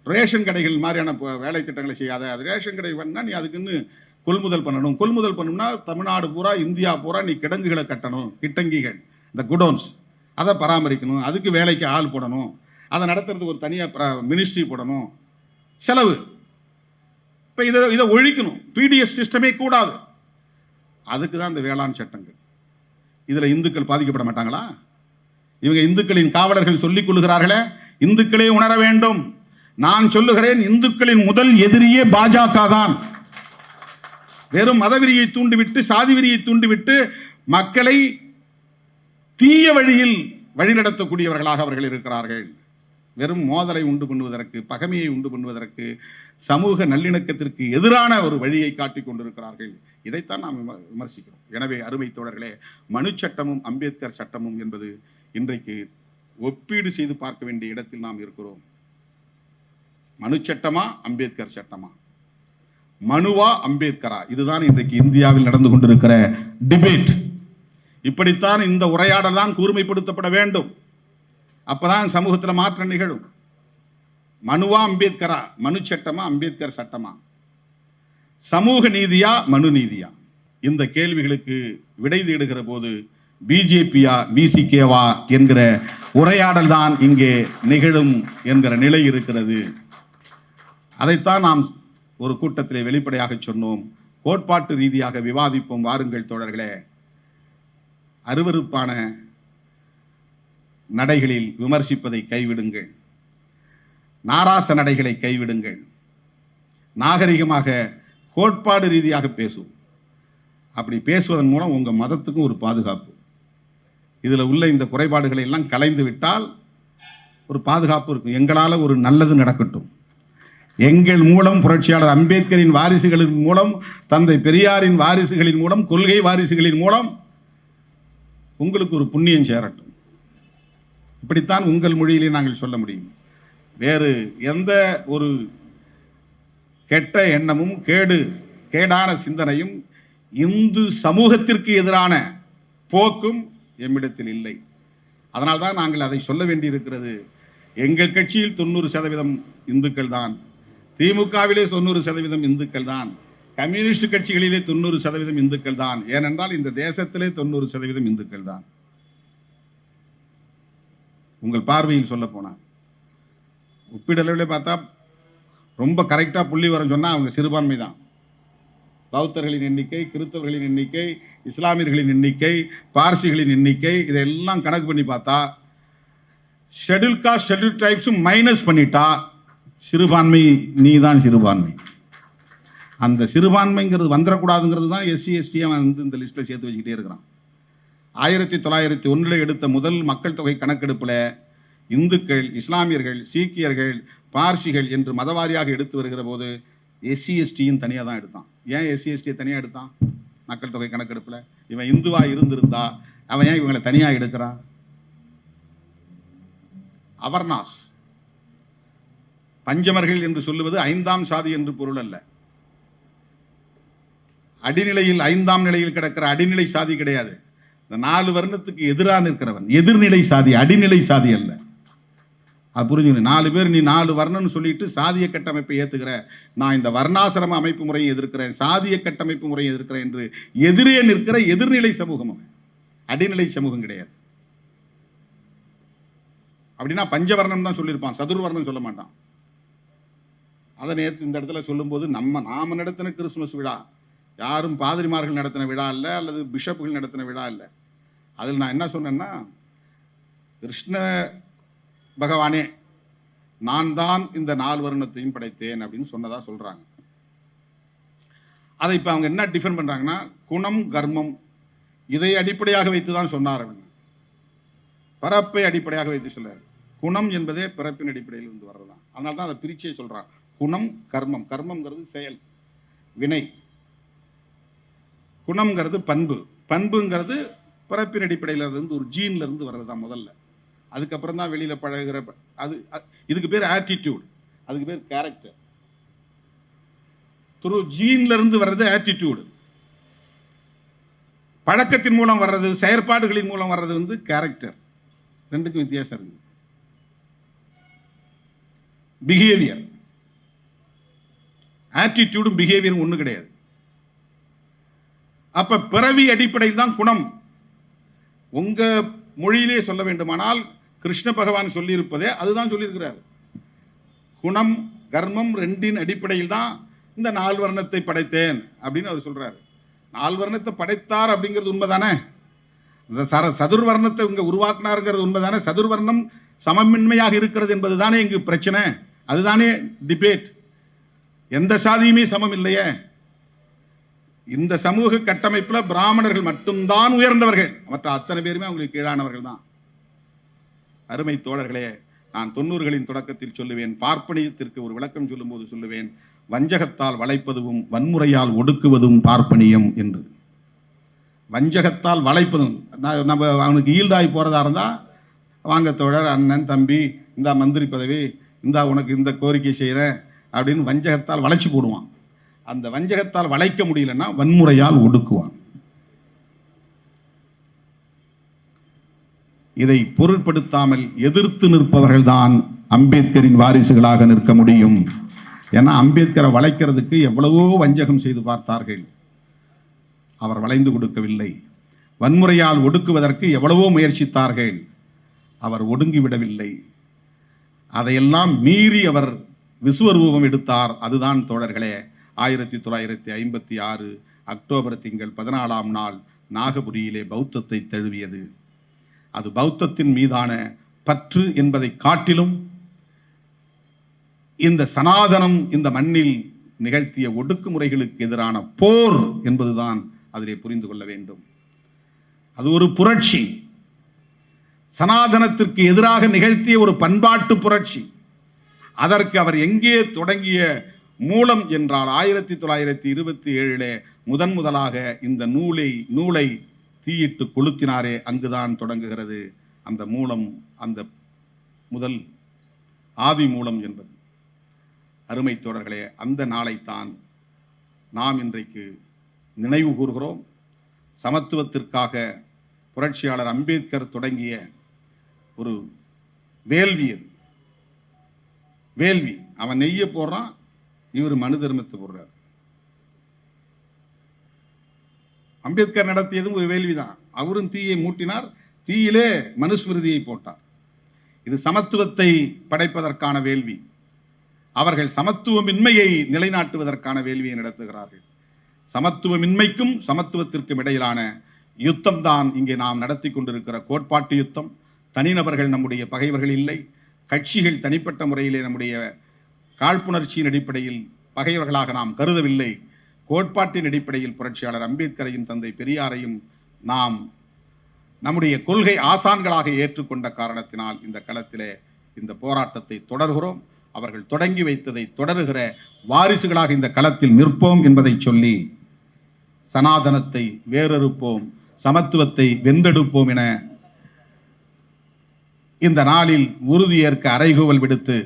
ரேஷன் கடைகள் மாதிரியான வேலை திட்டங்களை செய்யாத. அது ரேஷன் கடை வேணா நீ அதுக்குன்னு கொள்முதல் பண்ணணும். கொள்முதல் பண்ணணும்னா தமிழ்நாடு பூரா, இந்தியா பூரா நீ கிடங்குகளை கட்டணும், கிட்டங்கிகள், இந்த குடோன்ஸ், அதை பராமரிக்கணும், அதுக்கு வேலைக்கு ஆள் போடணும், அதை நடத்துறதுக்கு ஒரு தனியாக மினிஸ்ட்ரி போடணும், செலவு. இப்போ இதை ஒழிக்கணும். பிடிஎஸ் சிஸ்டமே கூடாது. அதுக்கு தான் இந்த வேளாண் சட்டங்கள். இதில் இந்துக்கள் பாதிக்கப்பட மாட்டாங்களா? இவங்க இந்துக்களின் காவலர்கள் சொல்லிக் கொள்ளுகிறார்களே, இந்துக்களே உணர வேண்டும். நான் சொல்லுகிறேன், இந்துக்களின் முதல் எதிரியே பாஜக தான். வெறும் மதவெறியை தூண்டிவிட்டு, சாதி வெறியை தூண்டிவிட்டு மக்களை தீய வழியில் வழிநடத்தக்கூடியவர்களாக அவர்கள் இருக்கிறார்கள். வெறும் மோதலை உண்டு பண்ணுவதற்கு, பகைமையை உண்டு பண்ணுவதற்கு, சமூக நல்லிணக்கத்திற்கு எதிரான ஒரு வழியை காட்டிக் கொண்டிருக்கிறார்கள். இதைத்தான் நாம் விமர்சிக்கிறோம். எனவே அருமை தோழர்களே, மனு சட்டமும் அம்பேத்கர் சட்டமும் என்பது இன்றைக்கு ஒப்பீடு செய்து பார்க்க வேண்டிய இடத்தில் நாம் இருக்கிறோம். மனு சட்டமா அம்பேத்கர் சட்டமா, மனுவா அம்பேத்கரா? இதுதான் இன்றைக்கு இந்தியாவில் நடந்து கொண்டிருக்கிற டிபேட். இப்படித்தான் இந்த உரையாடல் தான் கூர்மைப்படுத்தப்பட வேண்டும். அப்பதான் சமூகத்தில் மாற்றம் நிகழும். மனுவா அம்பேத்கரா, மனு சட்டமா அம்பேத்கர் சட்டமா, சமூக நீதியா மனு நீதியா? இந்த கேள்விகளுக்கு விடை தேடுகிற போது பிஜேபியா விசிகேவா என்கிற உரையாடல் தான் இங்கே நிகழும் என்கிற நிலை இருக்கிறது. அதைத்தான் நாம் ஒரு கூட்டத்திலே வெளிப்படையாக சொன்னோம். கோட்பாட்டு ரீதியாக விவாதிப்போம் வாருங்கள் தோழர்களே. அருவருப்பான நடைகளில் விமர்சிப்பதை கைவிடுங்கள், நாராச நடைகளை கைவிடுங்கள், நாகரிகமாக கோட்பாடு ரீதியாக பேசுவோம். அப்படி பேசுவதன் மூலம் உங்க மதத்துக்கும் ஒரு பாதுகாப்பு. இதில் உள்ள இந்த குறைபாடுகளை எல்லாம் கலைந்து விட்டால் ஒரு பாதுகாப்பு இருக்கும். எங்களால் ஒரு நல்லது நடக்கட்டும். எங்கள் மூலம், புரட்சியாளர் அம்பேத்கரின் வாரிசுகளின் மூலம், தந்தை பெரியாரின் வாரிசுகளின் மூலம், கொள்கை வாரிசுகளின் மூலம் உங்களுக்கு ஒரு புண்ணியம் சேரட்டும். இப்படித்தான் உங்கள் மொழியிலே நாங்கள் சொல்ல முடியும். வேறு எந்த ஒரு கெட்ட எண்ணமும் கேடான சிந்தனையும் இந்து சமூகத்திற்கு எதிரான போக்கும் எம்மிடத்தில் இல்லை. அதனால்தான் நாங்கள் அதை சொல்ல வேண்டியிருக்கிறது. எங்கள் கட்சியில் 90% இந்துக்கள் தான், திமுகவிலே 90% இந்துக்கள் தான், கம்யூனிஸ்ட் கட்சிகளிலே 90% இந்துக்கள் தான். ஏனென்றால் இந்த தேசத்திலே 90% இந்துக்கள் தான். உங்கள் பார்வையில் சொல்ல போனால் ஒப்பீடளவில் பார்த்தா ரொம்ப கரெக்டா புள்ளி வரம் சொன்னா அவங்க சிறுபான்மை தான். பௌத்தர்களின் எண்ணிக்கை, கிறிஸ்தவர்களின் எண்ணிக்கை, இஸ்லாமியர்களின் எண்ணிக்கை, பார்சிகளின் எண்ணிக்கை, இதெல்லாம் கணக்கு பண்ணி பார்த்தா ஷெட்யூல் காஸ்ட், ஷெட்யூல் ட்ரைப்ஸும் மைனஸ் பண்ணிட்டா சிறுபான்மை நீ தான் சிறுபான்மை. அந்த சிறுபான்மைங்கிறது வந்துடக்கூடாதுங்கிறது தான் SC ST இந்த லிஸ்ட்டில் சேர்த்து வச்சுக்கிட்டே இருக்கிறான். 1901 எடுத்த முதல் மக்கள் தொகை கணக்கெடுப்பில் இந்துக்கள், இஸ்லாமியர்கள், சீக்கியர்கள், பார்சிகள் என்று மதவாரியாக எடுத்து வருகிற போது SC STயும் தனியாக தான் எடுத்தான். ஏன் SC ST தனியாக எடுத்தான்? மக்கள் தொகை கணக்கெடுப்பில் இவன் இந்துவா இருந்திருந்தா அவன் ஏன் இவங்களை தனியாக எடுக்கிறான்? அவர்னாஸ், பஞ்சமர்கள் என்று சொல்லுவது 5ஆம் சாதி என்று பொருள் அல்ல. அடிநிலையில் 5ஆம் நிலையில் கிடக்கிற அடிநிலை சாதி கிடையாது. இந்த 4 வர்ணத்துக்கு எதிராக நிற்கிறவன் எதிர்நிலை சாதி, அடிநிலை சாதி அல்ல. அது புரிஞ்சுங்க. 4 பேர் நீ 4 வர்ணம்னு சொல்லிட்டு சாதிய கட்டமைப்பை ஏத்துக்கிற, நான் இந்த வர்ணாசிரம அமைப்பு முறையை எதிர்க்கிறேன், சாதிய கட்டமைப்பு முறையை எதிர்க்கிறேன் என்று எதிரே நிற்கிற எதிர்நிலை சமூகம், அடிநிலை சமூகம் கிடையாது. அப்படின்னா பஞ்சவர்ணம் தான் சொல்லியிருப்பான், சதுர்வர்ணம் சொல்ல மாட்டான். அதை நேற்று இந்த இடத்துல சொல்லும்போது நாம நடத்தின கிறிஸ்துமஸ் விழா யாரும் பாதிரிமார்கள் நடத்தின விழா இல்லை, அல்லது பிஷப்புகள் நடத்தின விழா இல்லை. அதில் நான் என்ன சொன்னேன்னா, கிருஷ்ண பகவானே நான் தான் இந்த 4 வருணத்தையும் படைத்தேன் அப்படின்னு சொன்னதா சொல்றாங்க. அதை இப்போ அவங்க என்ன டிஃபைன் பண்றாங்கன்னா, குணம் கர்மம் இதை அடிப்படையாக வைத்து தான் சொன்னார். பிறப்பை அடிப்படையாக வைத்து சொல்றாரு. குணம் என்பதே பிறப்பின் அடிப்படையில் இருந்து வர்றதுதான். அதனால தான் அதை பிரிச்சே சொல்றாங்க. குணம் கர்மம். கர்மம்ங்கிறது செயல், வினை. குணம்ங்கிறது பண்பு, பண்புங்கிறது பிறப்பின் அடிப்படையில் இருந்து ஒரு ஜீன்ல இருந்து வர்றது தான் முதல்ல. அதுக்கப்புறம் தான் வெளியில பழகுற அது இதுக்கு பேர் ஆட்டிடியூட், அதுக்கு பேர் கேரக்டர். த்ரூ ஜீன்ல இருந்து வர்றது ஆட்டிடியூடு. பழக்கத்தின் மூலம் வர்றது, செயற்பாடுகளின் மூலம் வர்றது வந்து கேரக்டர். ரெண்டுக்கும் வித்தியாசம் இருக்கு. பிஹேவியர், ஆட்டிடியூடும் பிஹேவியரும் ஒண்ணு கிடையாது. அப்ப பிறவி அடிப்படையில் தான் குணம். உங்க மொழியிலே சொல்ல வேண்டுமானால் கிருஷ்ண பகவான் சொல்லியிருப்பதே அதுதான் சொல்லியிருக்கிறார். குணம் கர்மம் ரெண்டின் அடிப்படையில் தான் இந்த 4 வர்ணத்தை படைத்தேன் அப்படின்னு அவர் சொல்றாரு. 4 வர்ணத்தை படைத்தார் அப்படிங்கிறது உண்மைதானே? சதுர்வர்ணத்தை இங்க உருவாக்கினாருங்கிறது உண்மைதானே? சதுர்வர்ணம் சமமின்மையாக இருக்கிறது என்பதுதானே இங்கு பிரச்சனை, அதுதானே டிபேட். எந்த சாதியுமே சமம் இல்லையே. இந்த சமூக கட்டமைப்பில் பிராமணர்கள் மட்டும்தான் உயர்ந்தவர்கள், மற்ற அத்தனை பேருமே அவங்களுக்கு கீழானவர்கள் தான். அருமை தோழர்களே, நான் 90களின் தொடக்கத்தில் சொல்லுவேன், பார்ப்பனியத்திற்கு ஒரு விளக்கம் சொல்லும் போது சொல்லுவேன், வஞ்சகத்தால் வளைப்பதும் வன்முறையால் ஒடுக்குவதும் பார்ப்பனியம் என்று. வஞ்சகத்தால் வளைப்பதும், நம்ம அவனுக்கு ஈல்டாகி போறதா இருந்தா, வாங்க தோழர், அண்ணன், தம்பி, இந்த மந்திரி பதவி, இந்த உனக்கு இந்த கோரிக்கை செய்கிறேன் அப்படின்னு வஞ்சகத்தால் வளைச்சு போடுவான். அந்த வஞ்சகத்தால் வளைக்க முடியலன்னா வன்முறையால் ஒடுக்குவான். இதை பொருட்படுத்தாமல் எதிர்த்து நிற்பவர்கள் தான் அம்பேத்கரின் வாரிசுகளாக நிற்க முடியும். ஏன்னா அம்பேத்கரை வளைக்கிறதுக்கு எவ்வளவோ வஞ்சகம் செய்து பார்த்தார்கள், அவர் வளைந்து கொடுக்கவில்லை. வன்முறையால் ஒடுக்குவதற்கு எவ்வளவோ முயற்சித்தார்கள், அவர் ஒடுங்கிவிடவில்லை. அதையெல்லாம் மீறி அவர் விஸ்வரூபம் எடுத்தார். அதுதான் தோழர்களே 1956 அக்டோபர் திங்கள் 14ஆம் நாள் நாகபுரியிலே பௌத்தத்தை தழுவியது. அது பௌத்தத்தின் மீதான பற்று என்பதை காட்டிலும் இந்த சனாதனம் இந்த மண்ணில் நிகழ்த்திய ஒடுக்குமுறைகளுக்கு எதிரான போர் என்பதுதான் அதிலே புரிந்து கொள்ள வேண்டும். அது ஒரு புரட்சி, சனாதனத்திற்கு எதிராக நிகழ்த்திய ஒரு பண்பாட்டு புரட்சி. அதற்கு அவர் எங்கே தொடங்கிய மூலம் என்றால் 1927 முதலாக இந்த நூலை தீயிட்டு கொளுத்தினாரே, அங்குதான் தொடங்குகிறது அந்த மூலம், அந்த முதல் ஆதி மூலம் என்பது. அருமை தோழர்களே, அந்த நாளைத்தான் நாம் இன்றைக்கு நினைவு கூறுகிறோம். சமத்துவத்திற்காக புரட்சியாளர் அம்பேத்கர் தொடங்கிய ஒரு வேள்வி. அவன் நெய்ய போடுறான், இவர் மனு தர்மத்தை போடுறார். அம்பேத்கர் நடத்தியதும் ஒரு வேள்விதான். அவரும் தீயை மூட்டினார், தீயிலே மனுஸ்மிருதியை போட்டார். இது சமத்துவத்தை படைப்பதற்கான வேள்வி. அவர்கள் சமத்துவமின்மையை நிலைநாட்டுவதற்கான வேள்வியை நடத்துகிறார்கள். சமத்துவமின்மைக்கும் சமத்துவத்திற்கும் இடையிலான யுத்தம் தான் இங்கே நாம் நடத்தி கொண்டிருக்கிற கோட்பாட்டு யுத்தம். தனிநபர்கள் நம்முடைய பகைவர்கள் இல்லை, கட்சிகள் தனிப்பட்ட முறையிலே நம்முடைய காழ்ப்புணர்ச்சியின் அடிப்படையில் பகைவர்களாக நாம் கருதவில்லை. கோட்பாட்டின் அடிப்படையில் புரட்சியாளர் அம்பேத்கரையும் தந்தை பெரியாரையும் நாம் நம்முடைய கொள்கை ஆசான்களாக ஏற்றுக்கொண்ட காரணத்தினால் இந்த களத்திலே இந்த போராட்டத்தை தொடர்கிறோம். அவர்கள் தொடங்கி வைத்ததை தொடருகிற வாரிசுகளாக இந்த களத்தில் நிற்போம் என்பதை சொல்லி, சனாதனத்தை வேறறுப்போம், சமத்துவத்தை வென்றெடுப்போம் என இந்த நாளில் உறுதியேற்க அறைகூவல் விடுத்து,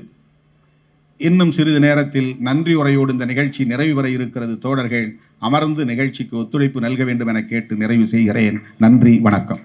இன்னும் சிறிது நேரத்தில் நன்றி உரையோடு இந்த நிகழ்ச்சி நிறைவு வர இருக்கிறது. தோழர்கள் அமர்ந்து நிகழ்ச்சிக்கு ஒத்துழைப்பு நல்க வேண்டும் என கேட்டு நிறைவு செய்கிறேன். நன்றி, வணக்கம்.